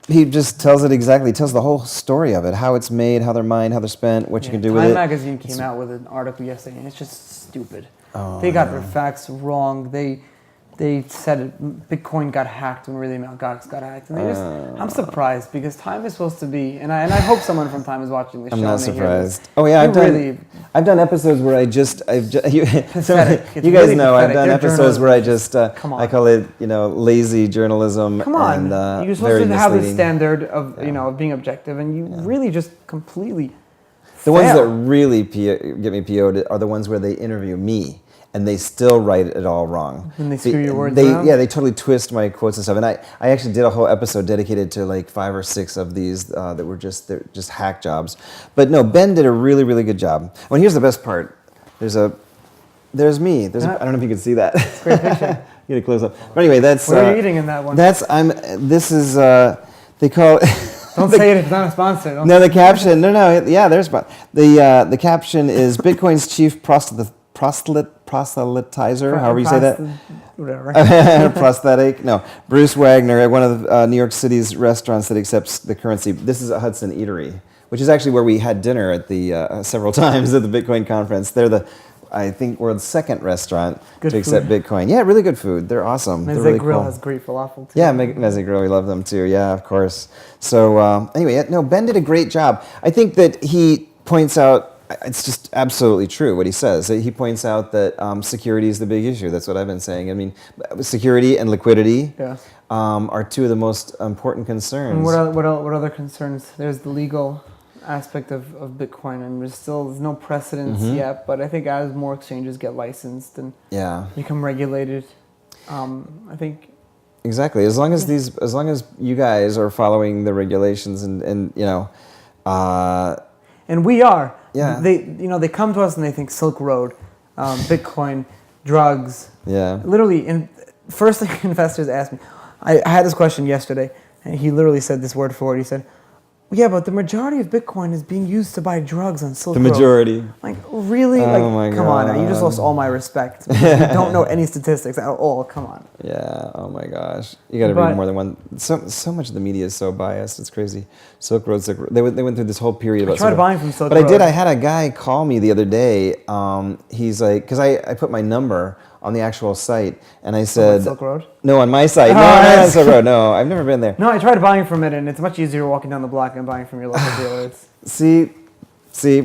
he just tells it exactly. He tells the whole story of it, how it's made, how they're mined, how they're spent, what you can do with it. Time magazine came out with an article yesterday, and it's just stupid. They got their facts wrong. They said Bitcoin got hacked when really got hacked. And I'm surprised because Time is supposed to be, and I hope someone from Time is watching this show. I'm not surprised. Oh yeah, I've done episodes where you guys really know I've done episodes where I call it lazy journalism. Come on, and, you're supposed to have the standard of of being objective, and you really just completely. The ones that really get me PO'd are the ones where they interview me. And they still write it all wrong. And they screw your words around? Yeah, they totally twist my quotes and stuff. And I actually did a whole episode dedicated to like 5 or 6 of these that were just hack jobs. But no, Ben did a really, really good job. Well, here's the best part. There's me. I don't know if you can see that. It's a great picture. Get a close up. But anyway, that's. What are you eating in that one? They call it. Don't say it if it's not a sponsor. The caption. Yeah, there's the caption is Bitcoin's chief proselytizer, however you say that. Whatever. Prosthetic. No. Bruce Wagner at one of New York City's restaurants that accepts the currency. This is a Hudson Eatery, which is actually where we had dinner at the several times at the Bitcoin conference. They're I think world's second restaurant to accept Bitcoin. Yeah, really good food. They're awesome. Meze They're really Grill cool. has great falafel too. Yeah, Meze Grill, we love them too. Yeah, of course. So anyway, Ben did a great job. I think that he points out. It's just absolutely true what he says. He points out that security is the big issue. That's what I've been saying. I mean, security and liquidity are 2 of the most important concerns. And what other concerns? There's the legal aspect of Bitcoin, and there's no precedence yet. But I think as more exchanges get licensed and become regulated, I think exactly. As long as you guys are following the regulations and and we are. Yeah. They come to us and they think Silk Road, Bitcoin, drugs. Yeah. Literally, and first thing investors ask me, I had this question yesterday, and he literally said this word for word. He said, yeah, but the majority of Bitcoin is being used to buy drugs on Silk Road. The majority. Like, really? Oh my come God. on. You just lost all my respect. You don't know any statistics at all. Come on. Yeah. Oh my gosh. You got to read more than one. So much of the media is so biased. It's crazy. Silk Road. They went through this whole period about. I tried buying from Silk Road. Road. I had a guy call me the other day. He's like, because I put my number on the actual site, and I said, Silk Road? No, on my site. No, not on Silk Road. No, I've never been there. No, I tried buying from it, and it's much easier walking down the block and buying from your local dealer. See,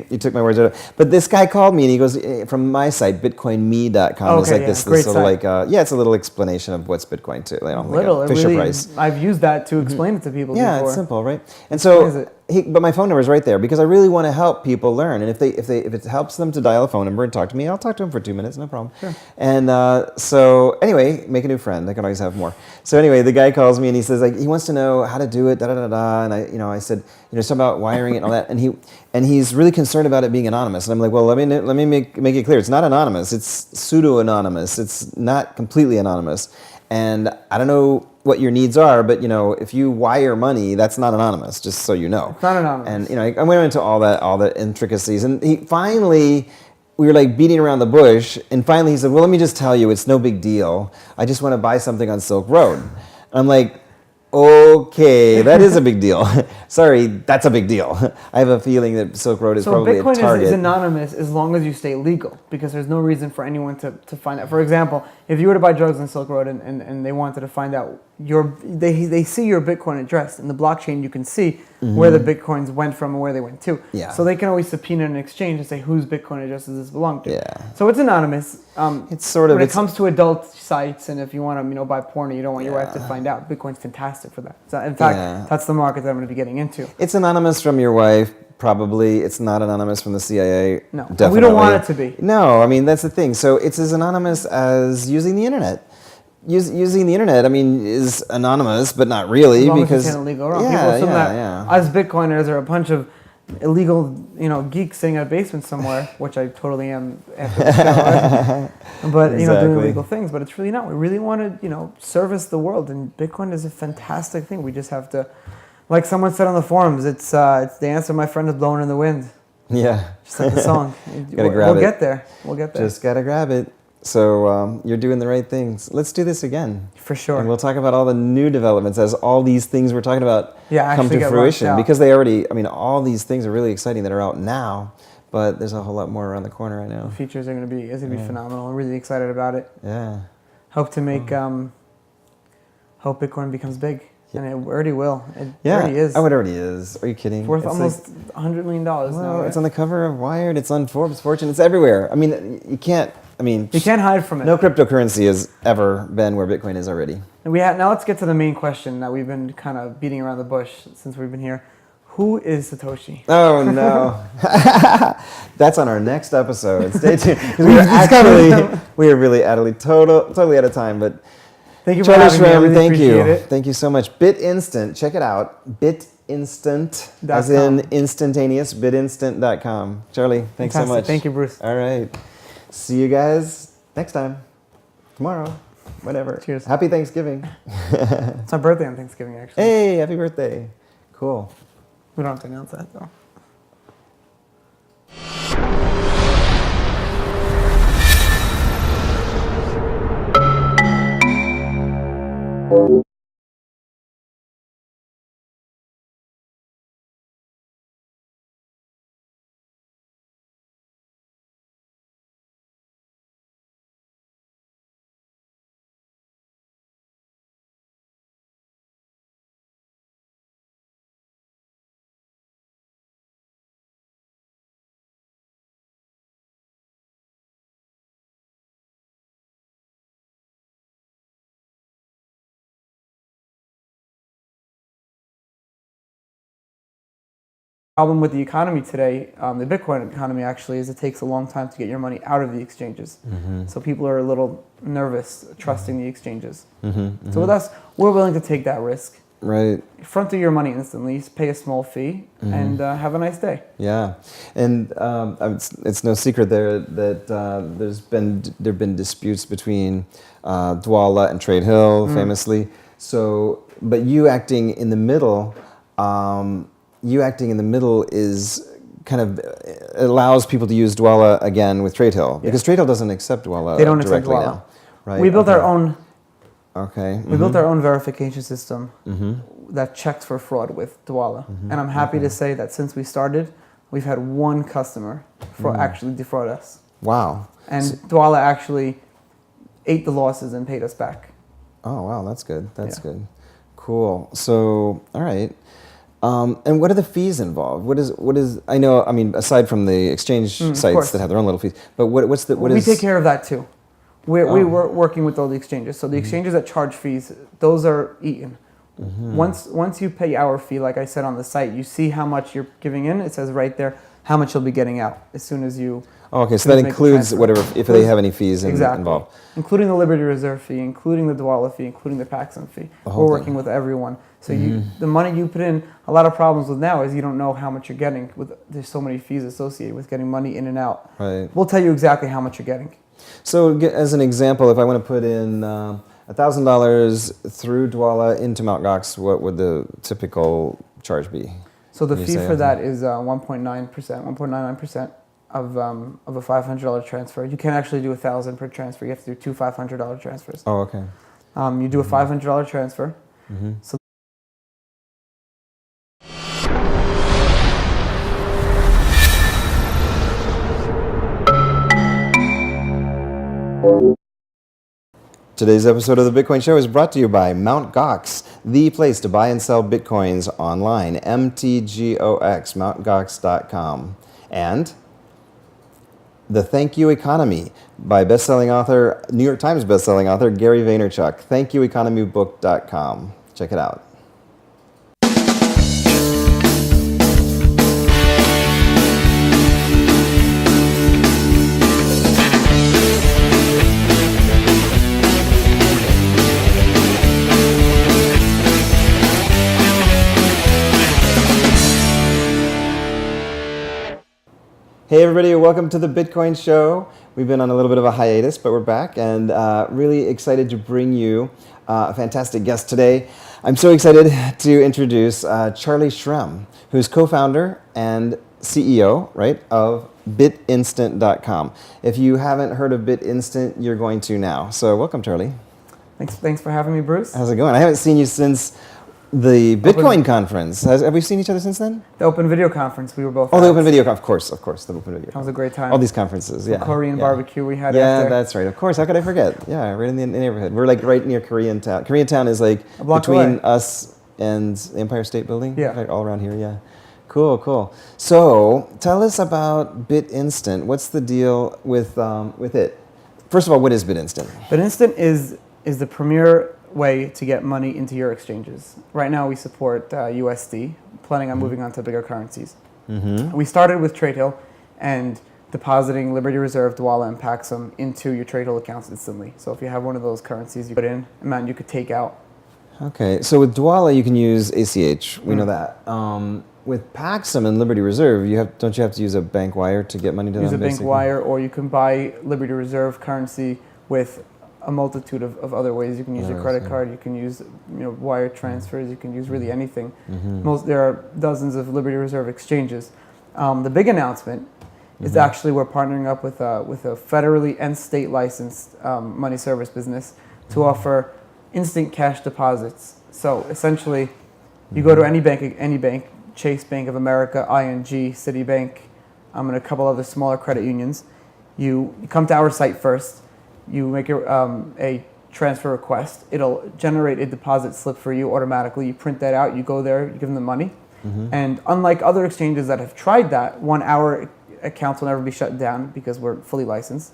you took my words out. But this guy called me and he goes, from my site, bitcoinme.com. It's like this sort of like, it's a little explanation of what's Bitcoin too. Like a Fisher Price. I've used that to explain it to people before. Yeah, it's simple, right? And so, but my phone number is right there because I really want to help people learn. And if it helps them to dial a phone number and talk to me, I'll talk to them for 2 minutes, no problem. Sure. And so anyway, make a new friend. I can always have more. So anyway, the guy calls me and he says like he wants to know how to do it, And I said, something about wiring it and all that. And he's really concerned about it being anonymous. And I'm like, well, let me make it clear. It's not anonymous. It's pseudo-anonymous. It's not completely anonymous. And I don't know what your needs are, but if you wire money, that's not anonymous. Just so you know, it's not anonymous. And I went into all the intricacies. And we were like beating around the bush. And finally, he said, well, let me just tell you, it's no big deal. I just want to buy something on Silk Road. And I'm like, okay, that is a big deal. Sorry, that's a big deal. I have a feeling that Silk Road is probably a target. So Bitcoin is anonymous as long as you stay legal, because there's no reason for anyone to find out. For example, if you were to buy drugs on Silk Road and they wanted to find out they see your Bitcoin address in the blockchain, you can see where the Bitcoins went from and where they went to. Yeah. So they can always subpoena an exchange and say whose Bitcoin address does this belong to. Yeah. So it's anonymous. It's sort of when it comes to adult sites, and if you want to buy porn and you don't want your wife to Yeah. find out, Bitcoin's fantastic for that. So in fact, that's the market that I'm going to be getting into. It's anonymous from your wife, probably. It's not anonymous from the CIA. No, definitely. we don't want it to be. No, I mean, that's the thing. So it's as anonymous as using the internet. Using the internet, I mean, is anonymous, but not really, As long because as you can't illegal wrong. Yeah, People assume that yeah. us Bitcoiners are a bunch of illegal, geeks sitting in a basement somewhere, which I totally am after the show. But doing Exactly. illegal things. But it's really not. We really want to service the world, and Bitcoin is a fantastic thing. We just have to, like someone said on the forums, it's the answer my friend is blowing in the wind. Yeah. Just like the song. Gotta grab we'll it. get there. We'll get there. Just gotta grab it. So you're doing the right things. Let's do this again. For sure. And we'll talk about all the new developments as all these things we're talking about come actually to get fruition. launched out. Because they already, all these things are really exciting that are out now, but there's a whole lot more around the corner right now. The features are going to be phenomenal. I'm really excited about it. Yeah. Hope to make hope Bitcoin becomes big, and it already will. It Yeah. already is. Oh, it already is. Are you kidding? Worth It's almost $100 million now. well, Right? it's on the cover of Wired. It's on Forbes Fortune. It's everywhere. You can't. You can't hide from it. No cryptocurrency has ever been where Bitcoin is already. And now let's get to the main question that we've been kind of beating around the bush since we've been here. Who is Satoshi? Oh no, that's on our next episode. Stay tuned. We are really totally out of time. But Thank you for Charlie having me. I Shrem, really thank you, appreciate it. thank you so much. BitInstant, check it out. BitInstant, as in instantaneous. BitInstant.com. Charlie, thanks so much. Thank you, Bruce. All right, see you guys next time, tomorrow, whatever. Cheers. Happy Thanksgiving. It's my birthday on Thanksgiving, actually. Hey, happy birthday. Cool. We don't have to announce that, though. Problem with the economy today, the Bitcoin economy actually, is it takes a long time to get your money out of the exchanges. So people are a little nervous trusting the exchanges. So with us, we're willing to take that risk. Right. Front your money instantly, pay a small fee, and have a nice day. Yeah, and it's no secret there that there've been disputes between Dwala and Trade Hill, famously. So, but you acting in the middle. Is kind of allows people to use Dwala again with Trade Hill, because Trade Hill doesn't accept Dwala. They don't accept directly Dwala. now, right? We built our own. Okay. We built our own verification system that checks for fraud with Dwala, and I'm happy to say that since we started, we've had one customer actually defraud us. Wow. And Dwala actually ate the losses and paid us back. Oh wow, that's good. That's good. Cool. So, all right. And what are the fees involved? What is? I know. I mean, aside from the exchange sites that have their own little fees, but what is? We take care of that too. We're working with all the exchanges. So the exchanges that charge fees, those are eaten. Once you pay our fee, like I said on the site, you see how much you're giving in. It says right there how much you'll be getting out as soon as you. Oh, okay, so that includes whatever, if they have any fees involved. Including the Liberty Reserve fee, including the Dwala fee, including the Paxson fee. We're working with everyone. So the money you put in, a lot of problems with now is you don't know how much you're getting. There's so many fees associated with getting money in and out. Right. We'll tell you exactly how much you're getting. So as an example, if I want to put in $1,000 through Dwala into Mt. Gox, what would the typical charge be? So the fee for that is 1.9%, 1.99%. Of a $500 transfer. You can't actually do 1,000 per transfer. You have to do two $500 transfers. Oh, okay. You do a $500 transfer. So Today's episode of the Bitcoin Show is brought to you by Mt. Gox, the place to buy and sell Bitcoins online, MTGOX, mountgox.com. And The Thank You Economy by best-selling author, New York Times best-selling author, Gary Vaynerchuk, thankyoueconomybook.com. Check it out. Hey everybody, welcome to the Bitcoin Show. We've been on a little bit of a hiatus, but we're back and really excited to bring you a fantastic guest today. I'm so excited to introduce Charlie Shrem, who's co-founder and CEO, right, of BitInstant.com. If you haven't heard of BitInstant, you're going to now. So welcome, Charlie. thanks for having me, Bruce. How's it going? I haven't seen you since the Bitcoin conference. Have we seen each other since then? The Open Video Conference we were both Oh, at. the Open Video Conference. Of course, the Open Video That was Conference. a great time. All these conferences, yeah. The Korean barbecue we had Yeah, after. that's right. Of course. How could I forget? Yeah, right in the neighborhood. We're like right near Koreatown. Koreatown is like A block between away. us and the Empire State Building. Yeah. Right, all around here. Yeah. Cool. So tell us about BitInstant. What's the deal with it? First of all, what is BitInstant? BitInstant is the premier way to get money into your exchanges. Right now we support USD, planning on moving on to bigger currencies. We started with TradeHill and depositing Liberty Reserve, Dwala, and Paxum into your TradeHill accounts instantly. So if you have one of those currencies, you put in amount you could take out. Okay, so with Dwala you can use ACH. We know that. With Paxum and Liberty Reserve, don't you have to use a bank wire to get money to Use them? a bank basically? wire, or you can buy Liberty Reserve currency with a multitude of other ways. You can use your credit card, you can use wire transfers, you can use really anything. There are dozens of Liberty Reserve exchanges. The big announcement is actually we're partnering up with a federally and state licensed money service business to offer instant cash deposits. So essentially, you go to any bank, Chase Bank of America, ING, Citibank, and a couple other smaller credit unions. You come to our site first. You make a transfer request. It'll generate a deposit slip for you automatically. You print that out. You go there. You give them the money. And unlike other exchanges that have tried that, our accounts will never be shut down because we're fully licensed.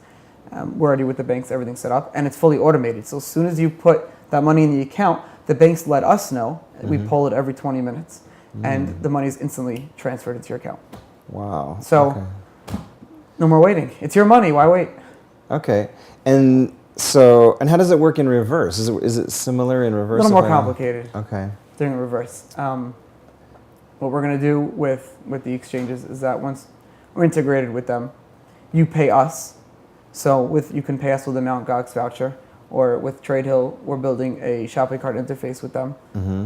We're already with the banks. Everything's set up, and it's fully automated. So as soon as you put that money in the account, the banks let us know. We poll it every 20 minutes, and the money is instantly transferred into your account. Wow. So no more waiting. It's your money. Why wait? Okay. And how does it work in reverse? Is it similar in reverse? A little more complicated. Okay. Doing it reverse. What we're going to do with the exchanges is that once we're integrated with them, you pay us. So you can pay us with a Mt. Gox voucher, or with TradeHill, we're building a shopping cart interface with them.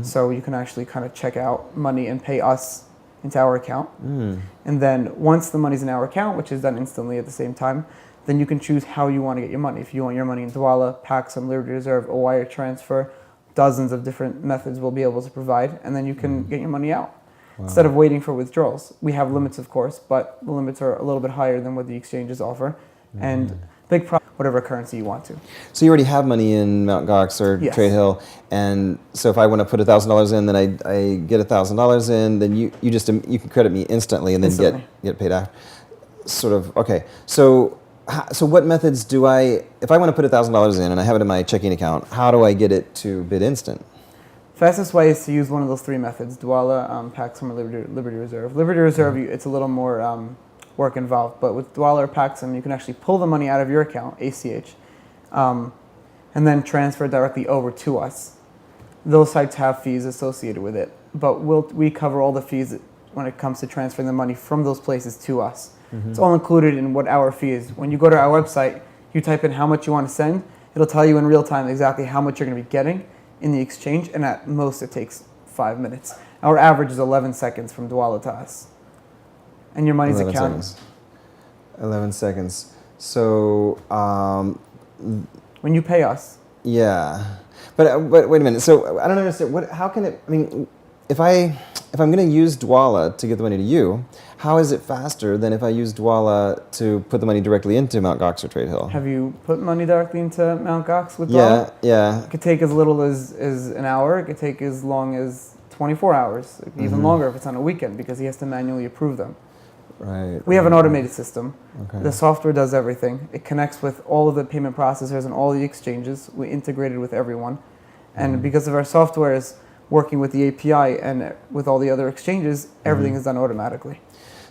So you can actually kind of check out money and pay us into our account. And then once the money's in our account, which is done instantly at the same time, then you can choose how you want to get your money. If you want your money in Dwala, Paxum, Liberty Reserve, a wire transfer, dozens of different methods we'll be able to provide, and then you can get your money out. Instead of waiting for withdrawals. We have limits, of course, but the limits are a little bit higher than what the exchanges offer. And whatever currency you want to. So you already have money in Mt. Gox or TradeHill, and so if I want to put $1,000 in, then I get $1,000 in, then you can credit me instantly and then get paid out. Sort of, okay. So what methods if I want to put $1,000 in and I have it in my checking account, how do I get it to BitInstant? Fastest way is to use one of those three methods: Dwala, Paxum, or Liberty Reserve. Liberty Reserve, it's a little more work involved, but with Dwala or Paxum, you can actually pull the money out of your account, ACH, and then transfer directly over to us. Those sites have fees associated with it, but we cover all the fees when it comes to transferring the money from those places to us. It's all included in what our fee is. When you go to our website, you type in how much you want to send, it'll tell you in real time exactly how much you're going to be getting in the exchange, and at most it takes 5 minutes. Our average is 11 seconds from Dwala to us. And your money's 11 accounted. seconds. 11 seconds. So When you pay us, Yeah, but wait a minute. So I don't understand. How can it? I mean, if I'm going to use Dwolla to get the money to you, how is it faster than if I use Dwolla to put the money directly into Mt. Gox or Trade Hill? Have you put money directly into Mt. Gox with Yeah, Dwolla? yeah. It could take as little as an hour. It could take as long as 24 hours, even longer if it's on a weekend, because he has to manually approve them. Right. We have an automated system. Okay. The software does everything. It connects with all of the payment processors and all the exchanges. We integrated with everyone. And because of our software is working with the API and with all the other exchanges, everything is done automatically.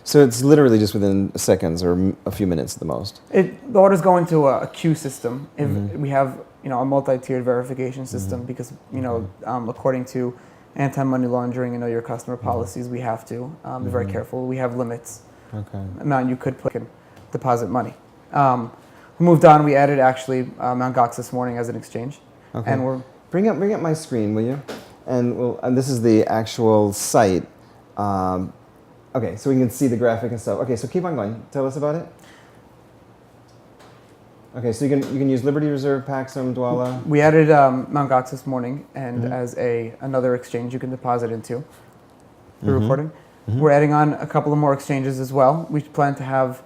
So it's literally just within seconds or a few minutes at the most. The orders go into a queue system. If we have a multi-tiered verification system because according to anti-money laundering and know your customer policies, we have to be very careful. We have limits. Okay. Amount you could put in deposit money. We moved on. We added actually Mt. Gox this morning as an exchange. Okay. And we're bring up my screen, will you? And this is the actual site. Okay, so we can see the graphic and stuff. Okay, so keep on going. Tell us about it. Okay, so you can use Liberty Reserve, Paxum, Dwolla. We added Mt. Gox this morning, and as another exchange you can deposit into. You're recording. We're adding on a couple of more exchanges as well. We plan to have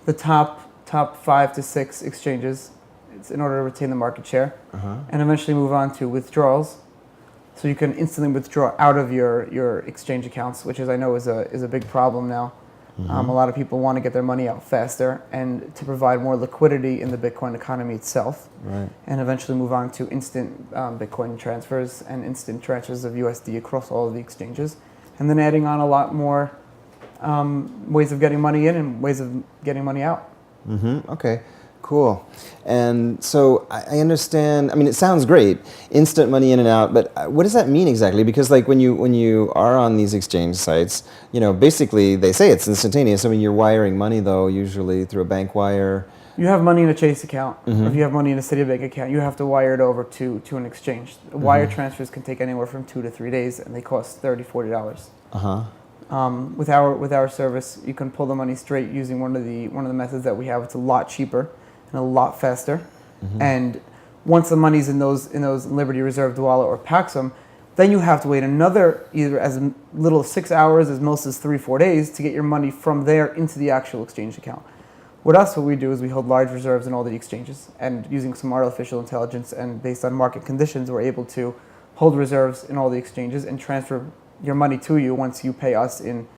the top 5 to 6 exchanges. It's in order to retain the market share, and eventually move on to withdrawals. So you can instantly withdraw out of your exchange accounts, which I know is a big problem now. A lot of people want to get their money out faster and to provide more liquidity in the Bitcoin economy itself. Right. And eventually move on to instant Bitcoin transfers and instant transfers of USD across all of the exchanges. And then adding on a lot more ways of getting money in and ways of getting money out. Okay. Cool. And so I understand, I mean, it sounds great, instant money in and out, but what does that mean exactly? Because like when you are on these exchange sites, basically they say it's instantaneous. I mean, you're wiring money though, usually through a bank wire. You have money in a Chase account, or if you have money in a Citibank account, you have to wire it over to an exchange. Wire transfers can take anywhere from 2 to 3 days, and they cost $30, $40. With our service, you can pull the money straight using one of the methods that we have. It's a lot cheaper and a lot faster. And once the money's in those Liberty Reserve, Dwolla, or Paxum, then you have to wait another either as little as 6 hours, as most as 3-4 days to get your money from there into the actual exchange account. With us, what we do is we hold large reserves in all the exchanges, and using some artificial intelligence and based on market conditions, we're able to hold reserves in all the exchanges and transfer your money to you once you pay us in